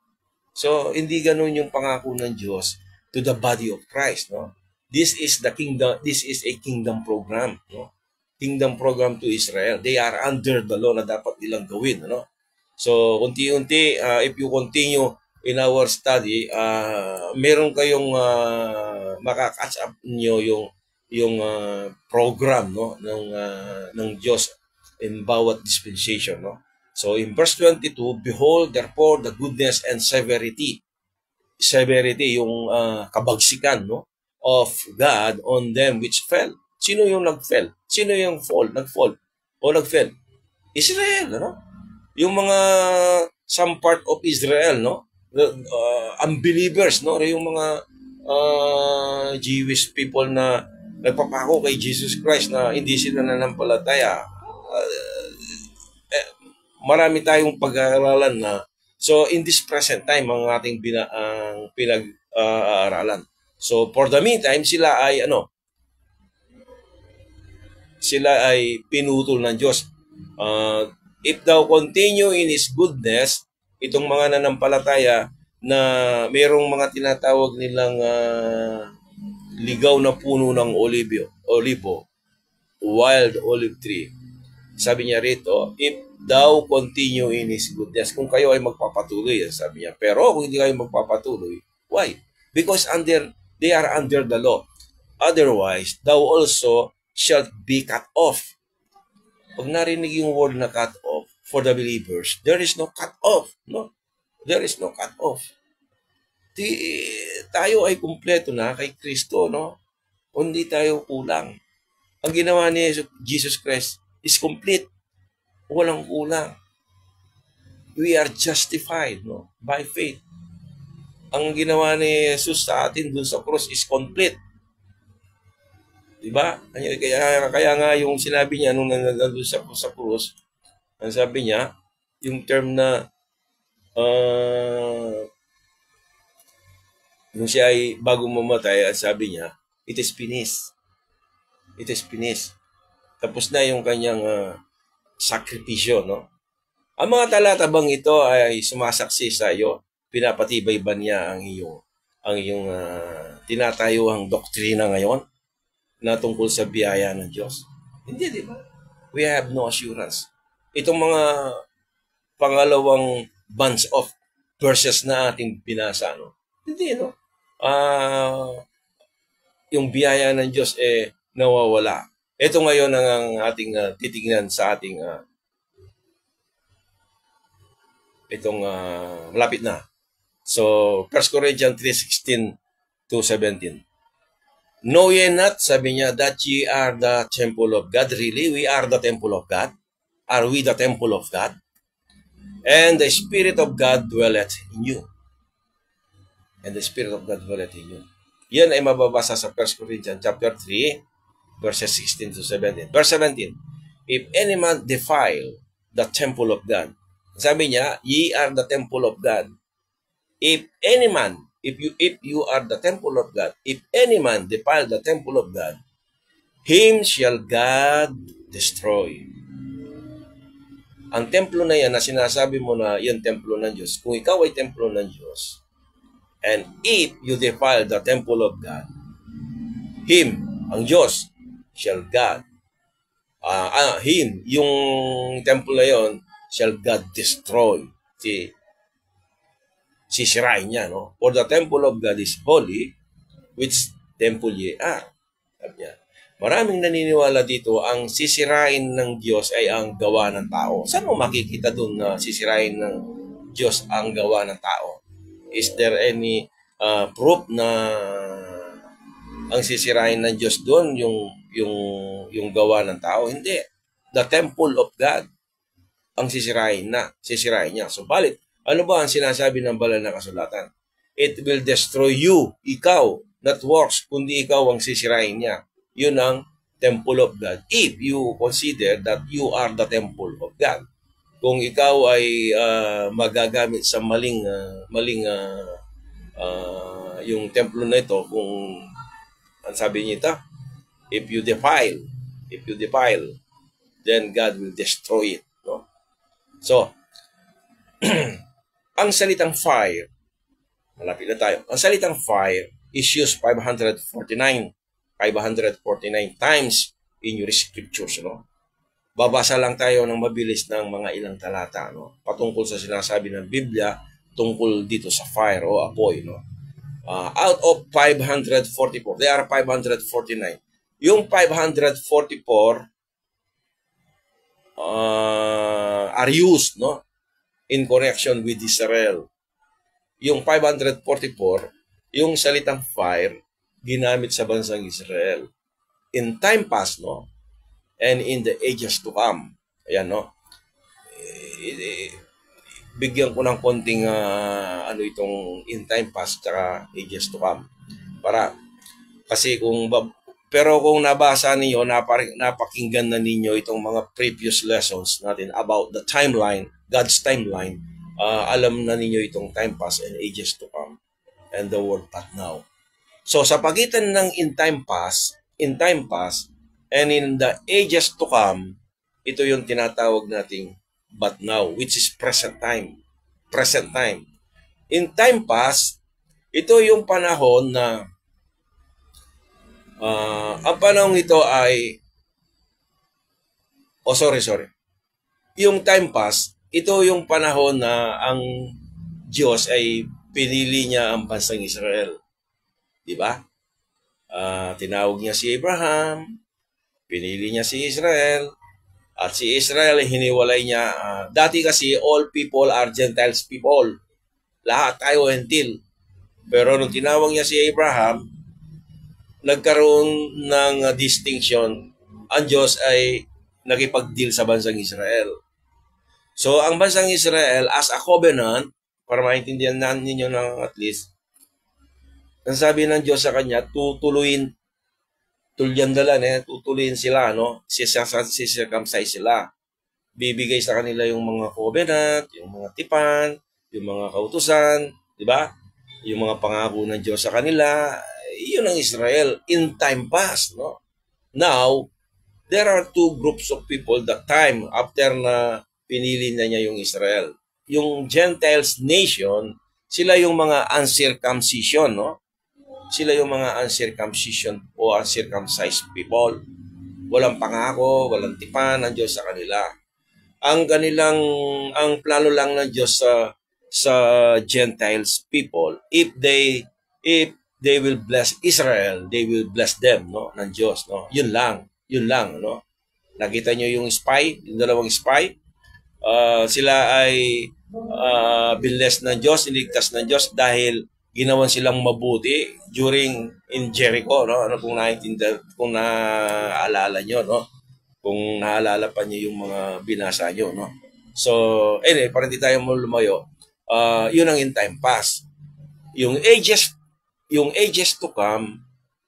So, hindi ganun yung pangako ng Diyos to the body of Christ, no? This is the kingdom, this is a kingdom program, no? Kingdom program to Israel. They are under the law na dapat nilang gawin, no? So, unti-unti, if you continue in our study, meron kayong makakatch up niyo yung program, no, ng Diyos in bawat dispensation, no? So in verse 22, behold therefore the goodness and severity yung kabagsikan, no, of God on them which fell. Sino yung nag-fell? Sino yung nag-fall o nag-fell? Israel, no? Yung mga some part of Israel, no? Unbelievers, no? Yung mga Jewish people na nagpapako kay Jesus Christ na hindi sila nanampalataya. Marami tayong pag-aaralan na. So in this present time ang ating pinag-aaralan. So for the meantime sila ay pinutol ng Diyos. If thou continue in His goodness, itong mga nanampalataya na mayroong mga tinatawag nilang ligaw na puno ng olibo, wild olive tree. Sabi niya rito, if thou continue in His goodness, kung kayo ay magpapatuloy, sabi niya. Pero kung hindi kayo magpapatuloy, why? Because they are under the law. Otherwise, thou also shalt be cut off. Pag narinig yung word na cut off for the believers, there is no cut off. No? There is no cut off. Tayo ay kumpleto na kay Kristo, no? Hindi tayo kulang. Ang ginawa ni Jesus Christ is complete. Walang kulang. We are justified, no, by faith. Ang ginawa ni Jesus sa atin dun sa cross is complete. Diba? Kaya nga yung sinabi niya nung nandun sa cross, ang sabi niya, yung term na nung siya ay bago mamatay, ang sabi niya, it is finished. It is finished. Tapos na yung kanyang sakripisyo, no? Ang mga talata bang ito ay sumasaksi sa iyo, pinapatibay ba niya ang iyong tinatayuhang doktrina ngayon na tungkol sa biyaya ng Diyos? Hindi, di ba? We have no assurance. Itong mga pangalawang bunch of verses na ating binasa, no? Hindi, no? Yung biyaya ng Diyos nawawala. Ito ngayon ang ating titignan sa ating malapit na. So, 1 Corinthians 3:16 to 17. Know ye not, sabi niya, that ye are the temple of God? Really, we are the temple of God? Are we the temple of God? And the Spirit of God dwelleth in you. And the Spirit of God dwelleth in you. Yan ay mababasa sa 1 Corinthians chapter 3, verses 16 to 17. Verse 17, if any man defile the temple of God, sabi niya, ye are the temple of God. If any man, if you are the temple of God, if any man defile the temple of God, him shall God destroy. Ang templo na yan na sinasabi mo na yan templo ng Diyos, kung ikaw ay templo ng Diyos, and if you defile the temple of God, him, ang Diyos, shall God, him, yung templo na yon, shall God destroy. Sisirain niya, no? For the temple of God is holy, which temple ye are. Sabi niya. Maraming naniniwala dito, ang sisirain ng Diyos ay ang gawa ng tao. Saan mo makikita dun na sisirain ng Diyos ang gawa ng tao? Is there any proof na ang sisirain ng Diyos doon yung gawa ng tao? Hindi. The temple of God ang sisirain niya. So, balit, ano ba ang sinasabi ng banal na kasulatan? It will destroy you, ikaw, not works, kundi ikaw ang sisirain niya. Yun ang temple of God. If you consider that you are the temple of God. Kung ikaw ay magagamit sa maling yung templo na ito, kung ang sabi niya if you defile, then God will destroy it. No? So, ang salitang fire, malapit na tayo, ang salitang fire is used 549 times in your scriptures. No? Babasa lang tayo ng mabilis ng mga ilang talata, no? Patungkol sa sinasabi ng Biblia tungkol dito sa fire o apoy. No? Out of 544, there are 549. Yung 544 are used, no, in connection with Israel. Yung 544, yung salitang fire, ginamit sa bansang Israel. In time past, no, and in the ages to come. Ayan, no. Bigyan ko ng konting itong in time past at ages to come. Kasi pero kung nabasa niyo, napakinggan na ninyo itong mga previous lessons natin about the timeline, God's timeline, alam na ninyo itong time past and ages to come, and the word but now. So sa pagitan ng in time past, and in the ages to come, ito yung tinatawag nating but now, which is present time. Present time. In time past, ito yung panahon na ang panahon ito ay yung time past, ito yung panahon na ang Diyos ay pinili niya ang bansang Israel. Di ba? Tinawag niya si Abraham, pinili niya si Israel, at si Israel hiniwalay niya. Dati kasi all people are Gentiles people. Lahat tayo hentil. Pero nung tinawag niya si Abraham, nagkaroon ng distinction ang Diyos ay nakipag-deal sa bansang Israel. So, ang bansang Israel as a covenant, para maintindihan ninyo na at least, ang sabi ng Diyos sa kanya, tutuloyin, tutuloyin sila, no? Sisircumcise sila. Bibigay sa kanila yung mga covenant, yung mga tipan, yung mga kautusan, di ba? Yung mga pangako ng Diyos sa kanila, yun ang Israel in time past, no? Now, there are two groups of people that time after na pinili na niya yung Israel. Yung Gentiles nation, sila yung mga uncircumcision, no? Sila yung mga uncircumcision o uncircumcised people. Walang pangako, walang tipan ng Diyos sa kanila. Ang plano lang ng Diyos sa Gentiles people, if they will bless Israel, they will bless them, no, ng Diyos, no. Yun lang, no. Nakita nyo yung spy, yung dalawang spy, sila ay binless ng Diyos, iligtas ng Diyos dahil ginawan silang mabuti in Jericho, no. Ano kung naaalala nyo, no. Kung naalala pa niyo yung mga binasa nyo, no? So, anyway, para hindi tayo lumayo, yun ang in time past. Yung ages to come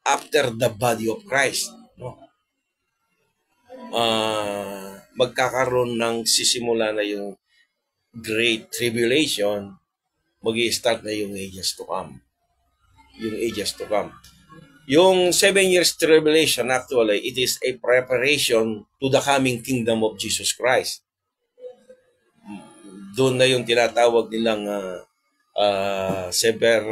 after the body of Christ, no? Magkakaroon ng sisimula na yung Great Tribulation, mag-i-start na yung ages to come. Yung ages to come. Yung 7 years tribulation, actually, it is a preparation to the coming kingdom of Jesus Christ. Doon na yung tinatawag nilang severe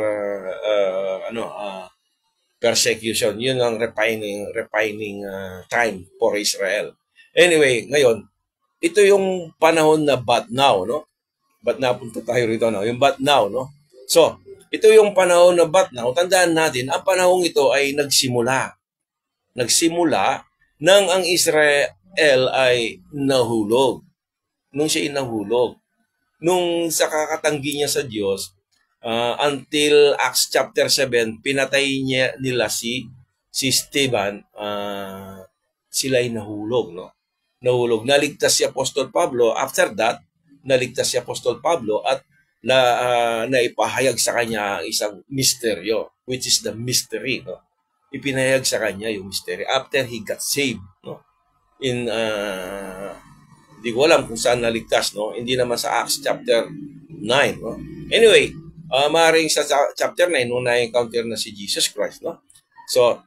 persecution. Yun ang refining time for Israel. Anyway, ngayon, ito yung panahon na but now, no? But now, punta tayo rito, no? Yung but now, no? So, ito yung panahon na but now, tandaan natin, ang panahon ito ay nagsimula. Nagsimula nang ang Israel ay nahulog. Nung siya nahulog. Nung sa kakatanggi niya sa Diyos, until Acts chapter 7, pinatay nila si Stephen, sila ay nahulog, no? Nahulog. Naligtas si Apostol Pablo. After that, naligtas si Apostol Pablo at naipahayag sa kanya ang isang misteryo, which is the mystery, no? Ipinahayag sa kanya yung mystery after he got saved, no? Di ko alam kung saan naligtas, no? Hindi naman sa Acts chapter 9, no? Anyway, maaaring sa chapter 9 nung na-encounter na si Jesus Christ, no? So,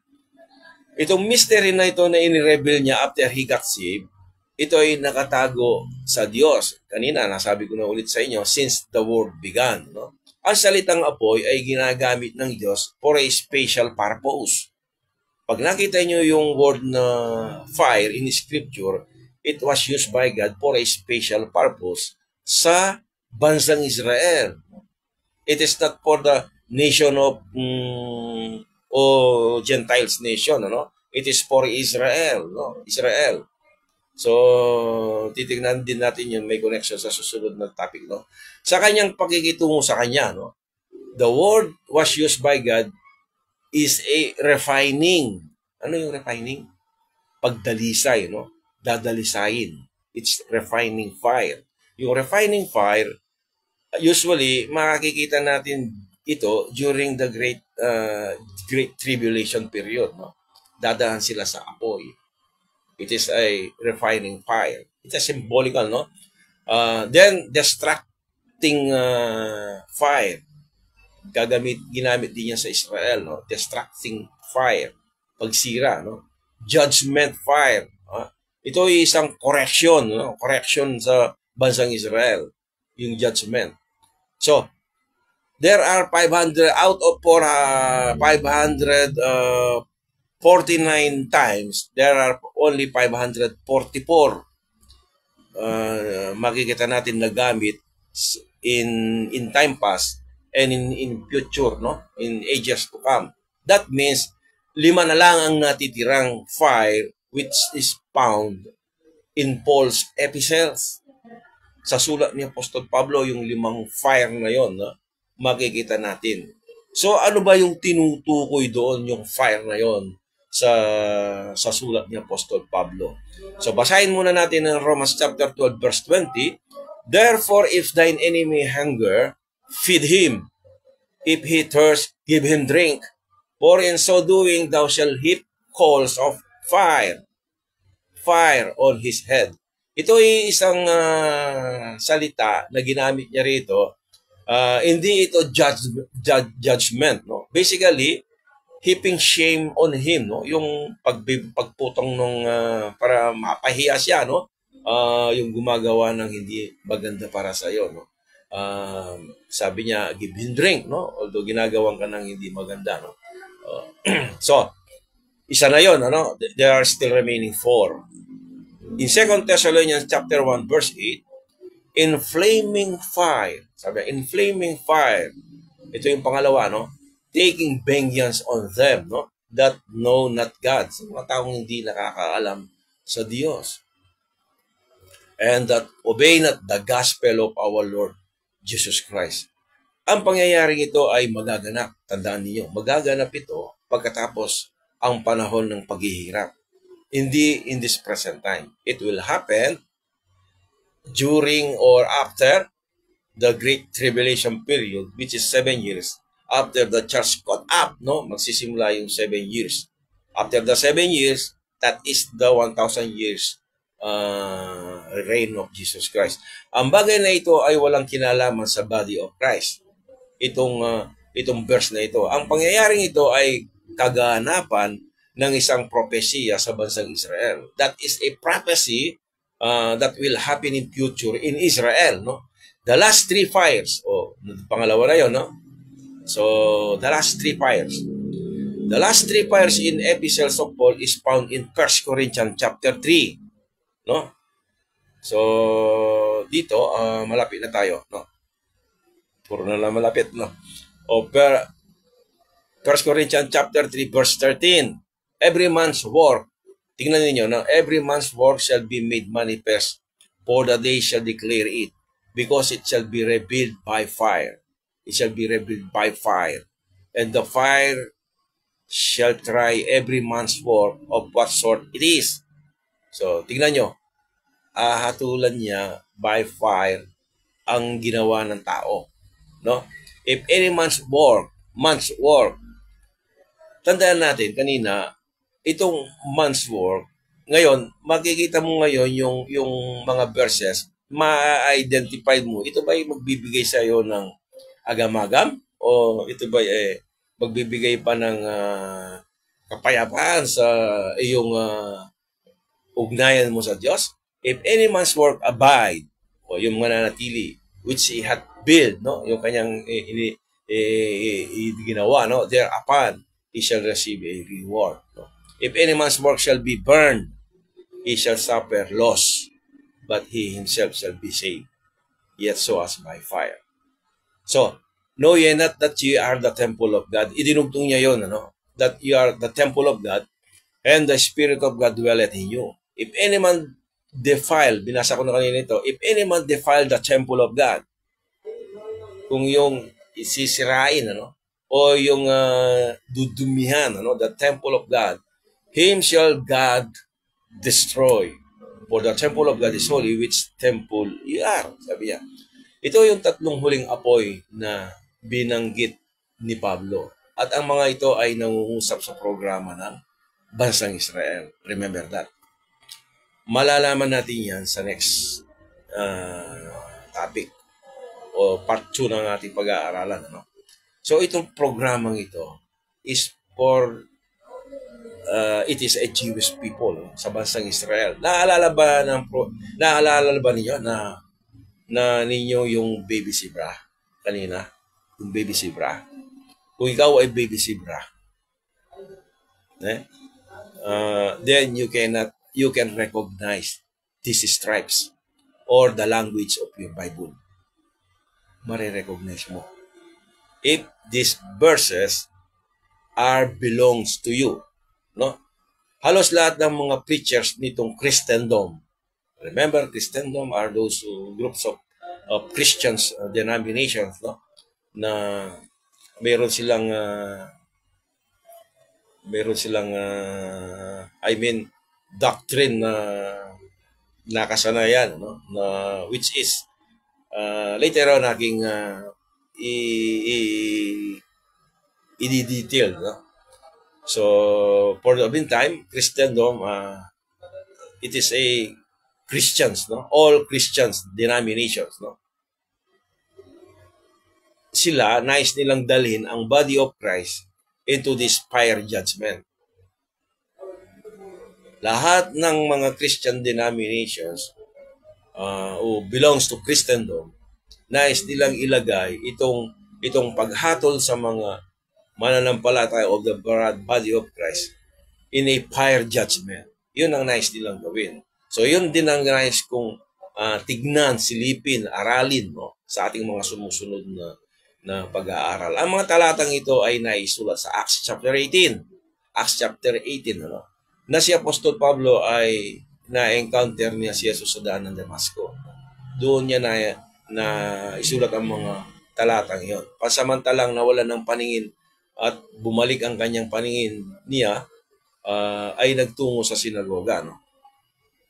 itong mystery na ito na inireveal niya after he got saved, ito ay nakatago sa Diyos. Kanina, nasabi ko na ulit sa inyo, since the world began, no? Ang salitang apoy ay ginagamit ng Diyos for a special purpose. Pag nakita nyo yung word na fire in Scripture, it was used by God for a special purpose sa bansang Israel. It is not for the nation of Gentiles nation, no? It is for Israel, no? Israel. So, titignan din natin yun, may connection sa susunod na topic, no? Sa kanyang pakikitungo sa kanya, no? The word was used by God is a refining. Ano yung refining? Pagdalisay, no? Dadalisayin. It's refining fire. Yung refining fire, usually, makikita natin ito during the Great Tribulation period, no? Dadahan sila sa apoy. It is a refining fire. It's a symbolical, no? Then, destructing fire. Ginamit din niya sa Israel, no? Destructing fire. Pagsira, no? Judgment fire. Ito ay isang correction, no? Correction sa bansang Israel. Yung judgment. So, there are 500 out of 549 times, there are only 544 makikita natin na gamit in time past and in future, no? In ages to come. That means 5 na lang ang natitirang fire which is found in Paul's epistles. Sa sulat ni Apostol Pablo, yung 5 fire na yon, no? Makikita natin. So, ano ba yung tinutukoy doon, yung fire na yon? sa sulat ni Apostol Pablo. So basahin muna natin ang Romans chapter 12 verse 20. Therefore, if thine enemy hunger, feed him. If he thirst, give him drink. For in so doing, thou shalt heap coals of fire on his head. Ito ay isang salita na ginamit niya rito. Hindi ito judgment. No? Basically, heaping shame on him, no? Yung pagputong nung para mapahiya siya, no? Yung gumagawa ng hindi maganda para sa iyo, no? Sabi niya, give him drink, no? Although ginagawan ka ng hindi maganda, no? So, isa na 'yon, ano? There are still remaining 4. In 2 Thessalonians chapter 1 verse 8, in flaming fire. Sabi, in flaming fire. Ito yung pangalawa, no? Taking vengeance on them, no? That know not God. Sa mga taong hindi nakakaalam sa Diyos. And that obey not the gospel of our Lord Jesus Christ. Ang pangyayaring ito ay magaganap. Tandaan niyo, magaganap ito pagkatapos ang panahon ng paghihirap. Hindi in this present time. It will happen during or after the Great Tribulation period, which is 7 years. After the church caught up, no? Magsisimula yung 7 years. After the 7 years, that is the 1,000 years reign of Jesus Christ. Ang bagay na ito ay walang kinalaman sa body of Christ. Itong verse na ito. Ang pangyayaring ito ay kaganapan ng isang propesya sa bansang Israel. That is a prophecy that will happen in future in Israel, no? The last 3 fires. Pangalawa na 'yon, no? So, the last 3 fires. The last 3 fires in epistles of Paul is found in 1 Corinthians chapter 3, no? So, dito malapit na tayo, no? Puro na lang malapit, no? 1 Corinthians chapter 3 verse 13. Every man's work, tingnan niyo, no? Every man's work shall be made manifest, for the day shall declare it, because it shall be revealed by fire. It shall be revealed by fire. And the fire shall try every man's work of what sort it is. So, tingnan nyo. Hatulan niya by fire ang ginawa ng tao. No? If any man's work, tandaan natin kanina, itong man's work, ngayon, makikita mo ngayon yung mga verses, ma-identify mo, ito ba yung magbibigay sa iyo ng agam-agam? O ito ba magbibigay pa ng kapayapaan sa iyong ugnayan mo sa Diyos? If any man's work abide, o yung mananatili, which he hath built, no? Yung kanyang ginawa, no? Thereupon, he shall receive a reward. No? If any man's work shall be burned, he shall suffer loss, but he himself shall be saved, yet so as by fire. So, know ye not that ye are the temple of God. Idinugtong niya yun, ano? That you are the temple of God, and the Spirit of God dwelleth in you. If any man defile, binasa ko na kanina ito, if any man defile the temple of God, kung yung isisirain, ano? O yung dudumihan, ano? The temple of God, him shall God destroy. For the temple of God is holy, which temple you are. Sabi niya. Ito yung 3 huling apoy na binanggit ni Pablo. At ang mga ito ay nangungusap sa programa ng bansang Israel. Remember that. Malalaman natin yan sa next topic o part 2 ng ating pag-aaralan. No? So itong programang ito is for it is a Jewish people sa bansang Israel. Naalala ba ninyo na ninyo yung baby zebra kanina? Yung baby zebra. Kung ikaw ay baby zebra, then you can recognize these stripes or the language of your Bible. Marirecognize mo. If these verses belongs to you, no? Halos lahat ng mga preachers nitong Christendom. Remember, Christendom are those groups of Christians denominations, no? Na mayroon silang meron silang doctrine na nakasanayan, no, na which is later on naging i-detail, no. So for the meantime, Christendom, it is a Christians, no, all Christians denominations, no, sila nais nilang dalhin ang body of Christ into this fire judgment. Lahat ng mga Christian denominations who belongs to Christendom, nais nilang ilagay itong paghatol sa mga mananampalataya of the body of Christ in a fire judgment. Yun ang nais nilang gawin. So yun din ang nais kong tignan, silipin, aralin, no, sa ating mga sumusunod na pag-aaral. Ang mga talatang ito ay naisulat sa Acts chapter 18. Acts chapter 18, ano, na si Apostol Pablo ay na-encounter niya si Jesus sa daan ng Damasco. Doon niya na isulat ang mga talatang iyon. Pasamantalang nawalan ng paningin at bumalik ang kanyang paningin niya, ay nagtungo sa sinagoga, no?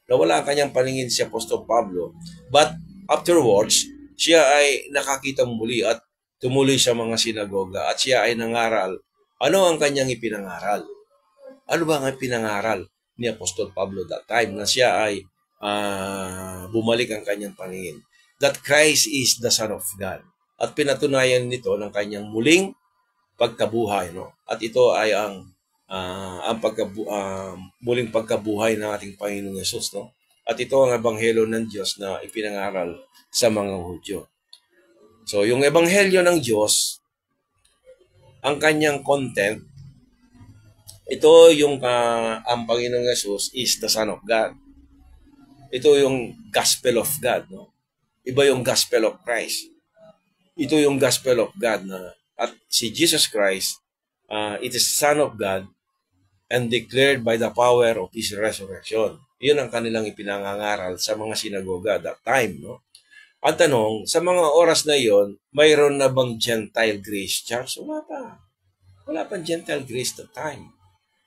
Nawala ang kanyang paningin si Apostol Pablo, but afterwards, siya ay nakakita muli at tumuloy sa mga sinagoga at siya ay nangaral. Ano ang kanyang ipinangaral? Ano ba ang ipinangaral ni Apostol Pablo that time na siya ay bumalik ang kanyang paningin? That Christ is the Son of God. At pinatunayan nito ng kanyang muling pagkabuhay, no? At ito ay ang muling pagkabuhay ng ating Panginoong Yesus, no? At ito ang ebanghelyo ng Diyos na ipinangaral sa mga Hudyo. So, yung ebanghelyo ng Diyos, ang kanyang content, ito yung ang Panginoong Yesus is the Son of God. Ito yung gospel of God, no? Iba yung gospel of Christ. Ito yung gospel of God na at si Jesus Christ, it is Son of God and declared by the power of His resurrection. Yun ang kanilang ipinangangaral sa mga sinagoga that time, no? Ang tanong, sa mga oras na yon, mayroon na bang Gentile Grace Church? Wala pa. Wala pang Gentile Grace that time.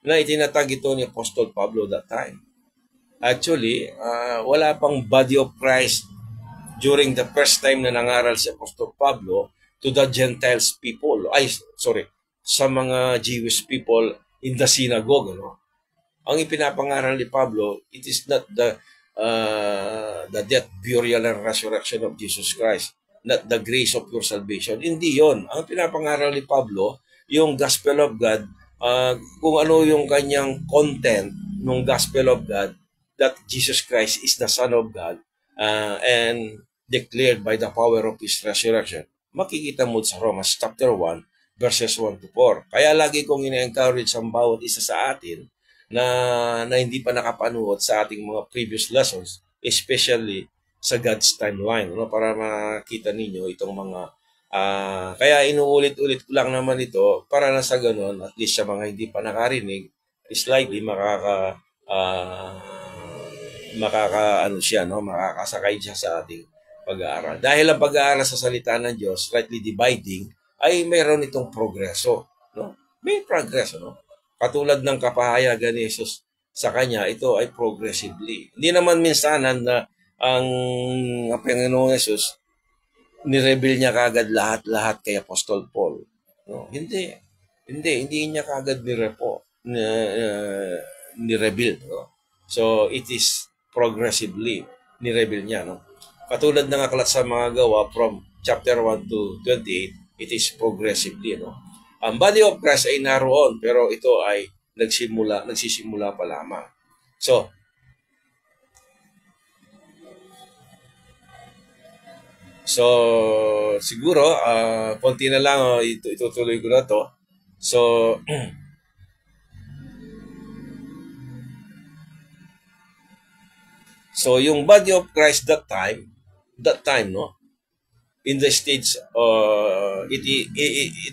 Na itinatag ito ni Apostol Pablo that time. Actually, wala pang body of Christ during the first time na nangaral si Apostol Pablo to the Gentiles people. Sa mga Jewish people in the synagogue, no? Ang ipinapangaral ni Pablo, it is not the death, burial, and resurrection of Jesus Christ, not the grace of your salvation. Hindi yon. Ang pinapangaral ni Pablo, yung gospel of God, kung ano yung kanyang content ng gospel of God, that Jesus Christ is the Son of God, and declared by the power of His resurrection. Makikita mo sa Romans chapter 1, verses 1 to 4. Kaya lagi kong ina-encourage ang bawat isa sa atin na hindi pa nakapanood sa ating mga previous lessons, especially sa God's timeline, no? Para makita ninyo itong mga kaya inuulit-ulit ko lang naman ito para na sa ganun, at least sa mga hindi pa nakarinig, slightly makakasakay siya sa ating pag-aaral. Dahil ang pag-aaral sa salita ng Diyos, rightly dividing, ay mayroon itong progreso, no? May progreso, no? Katulad ng kapahayagan ni Jesus sa kanya, ito ay progressively. Hindi naman minsanan na ang Panginoong Jesus nireveal niya kagad lahat-lahat kay Apostol Paul. No? Hindi niya kagad nireveal. No? So, it is progressively nireveal niya. No? Katulad ng aklat sa mga gawa from chapter 1 to 28, it is progressively. No? Ang body of Christ ay naroon, pero ito ay nagsisimula pa lamang. So siguro, konti na lang, itutuloy ko na to. So yung body of Christ that time, no? In the stage, it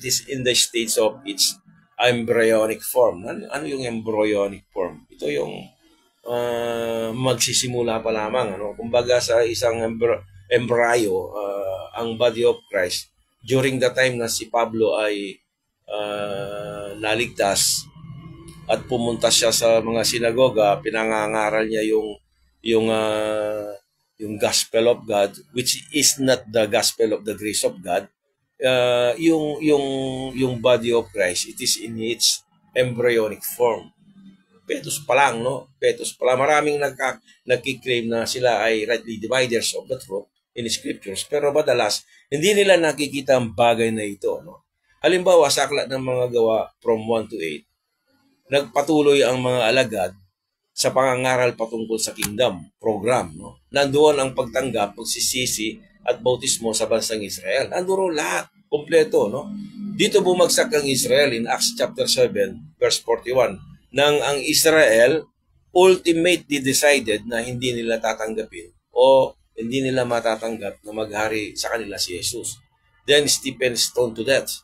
is in the stage of its embryonic form. Ano yung embryonic form? Ito yung magsisimula pa lamang. Ano? Kumbaga sa isang embryo, ang body of Christ, during the time na si Pablo ay naligtas, at pumunta siya sa mga sinagoga, pinangangaral niya yung ah, yung gospel of God, which is not the gospel of the grace of God. Yung body of Christ, it is in its embryonic form. Fetus pa lang, no? Fetus pa lang. Maraming nagkiklaim na sila ay rightly dividers of the truth in the scriptures, pero madalas hindi nila nakikita ang bagay na ito, no? Halimbawa, sa aklat ng mga gawa from 1 to 8, nagpatuloy ang mga alagad sa pangangaral patungkol sa kingdom program, no? Nandoon ang pagtanggap, pagsisisi at bautismo sa bansang Israel. Nandoon lahat, kompleto, no? Dito bumagsak ang Israel in Acts chapter 7 verse 41 nang ang Israel ultimately decided na hindi nila tatanggapin o hindi nila matatanggap na maghari sa kanila si Jesus. Then Stephen stoned to death.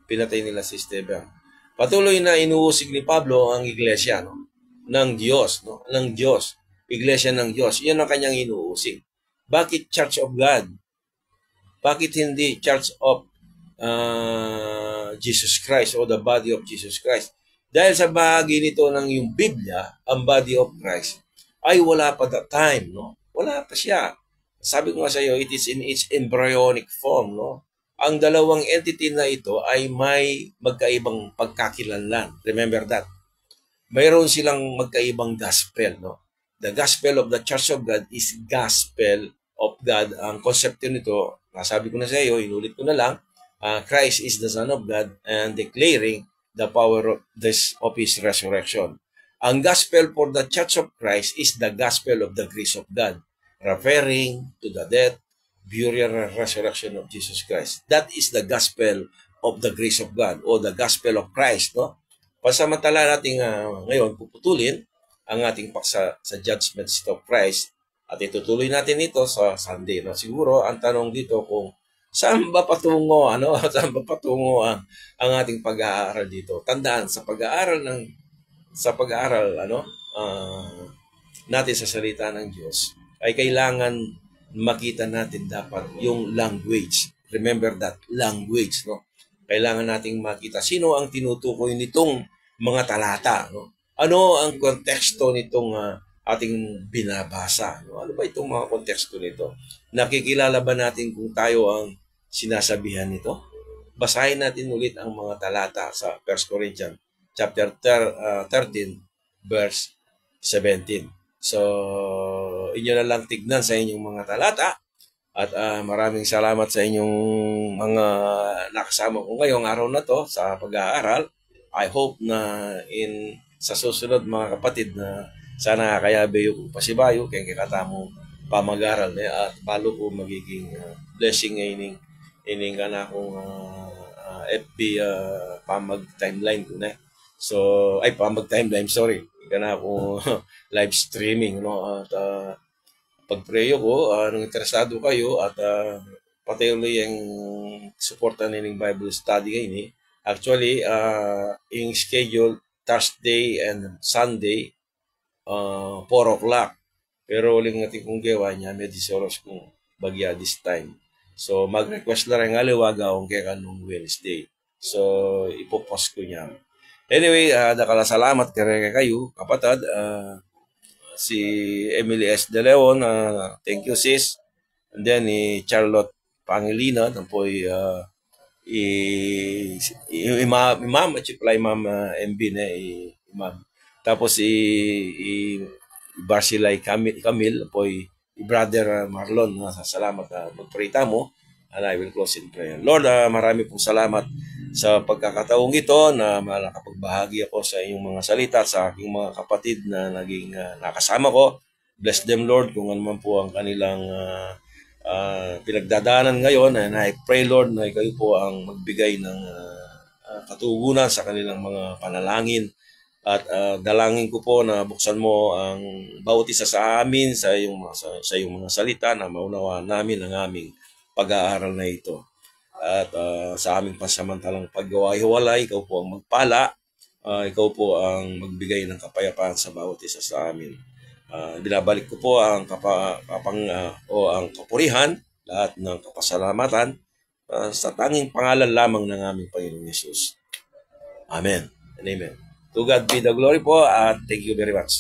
Pinatay nila si Stephen. Patuloy na inuusig ni Pablo ang iglesia, no? Ng Diyos, no? Ng Diyos. Iglesia ng Diyos. Iyan ang kanyang inuusig. Bakit Church of God? Bakit hindi Church of Jesus Christ o the body of Jesus Christ? Dahil sa bahagi nito ng yung Biblia, ang body of Christ, ay wala pa that time, no? Wala pa siya. Sabi ko nga sa iyo, it is in its embryonic form, no? Ang dalawang entity na ito ay may magkaibang pagkakilanlan. Remember that. Mayroon silang magkaibang gospel, no? The gospel of the Church of God is gospel of God. Ang konsepto nito, nasabi ko na sa iyo, inulit ko na lang, Christ is the Son of God and declaring the power of His resurrection. Ang gospel for the Church of Christ is the gospel of the grace of God, referring to the death, burial, and resurrection of Jesus Christ. That is the gospel of the grace of God o the gospel of Christ, no? Pasamantala natin ngayon puputulin ang ating paksa sa judgment seat of Christ at itutuloy natin ito sa Sunday, no? Siguro ang tanong dito kung saan ba patungo, ano? Saan ba patungo ang ating pag-aaral dito? Tandaan sa pag-aaral natin sa salita ng Diyos ay kailangan makita natin dapat yung language. Remember that language, no? Kailangan nating makita sino ang tinutukoy nitong mga talata, no? Ano ang konteksto nitong ating binabasa, no? Ano ba itong mga konteksto nito? Nakikilala ba natin kung tayo ang sinasabihan nito? Basahin natin ulit ang mga talata sa 1 Corinthians chapter 13 verse 17. So, inyo na lang tignan sa inyong mga talata at maraming salamat sa inyong mga nakasama ko ngayong araw na to sa pag-aaral. I hope na sa susunod mga kapatid na sana kayabe yung pasibayo kaya kakatamo pamag-aral at palo ko magiging blessing ining kana akong FB pamag-timeline ko na. So, ay pamag-timeline, sorry. Kana ako live streaming, no? At pagpreyo ko, nung interesado kayo at patuloy yung suporta nining Bible study ngayon. Actually, yung schedule Thursday and Sunday, 4 o'clock. Pero uling natin kung gawa niya, medyo soros kung bagya this time. So, mag-request na rin nga liwaga kung kaya kanong Wednesday. So, ipopost ko niya. Anyway, dakala salamat kayo, kapatid. Si Emily S. De Leon, thank you sis. And then ni Charlotte Pangilinan, po imam at imam MB na imam. Tapos Barsilay Camille, po brother Marlon, salamat na magprita mo. And I will close in prayer. Lord, marami pong salamat sa pagkakataong ito na nakapagbahagi ako sa inyong mga salita sa aking mga kapatid na naging nakasama ko. Bless them, Lord, kung ano man po ang kanilang pinagdadaanan ngayon. And I pray, Lord, na kayo po ang magbigay ng katugunan sa kanilang mga panalangin. At dalangin ko po na buksan mo ang bawat isa sa amin sa iyong mga salita na maunawaan namin ang aming pag-aaral na ito. At sa aming pansamantalang paggawa-hiwalay, ikaw po ang magpala, ikaw po ang magbigay ng kapayapaan sa bawat isa sa amin. Binabalik ko po ang ang kapurihan, lahat ng kapasalamatan sa tanging pangalan lamang ng aming Panginoong Yesus. Amen and amen. To God be the glory po at thank you very much.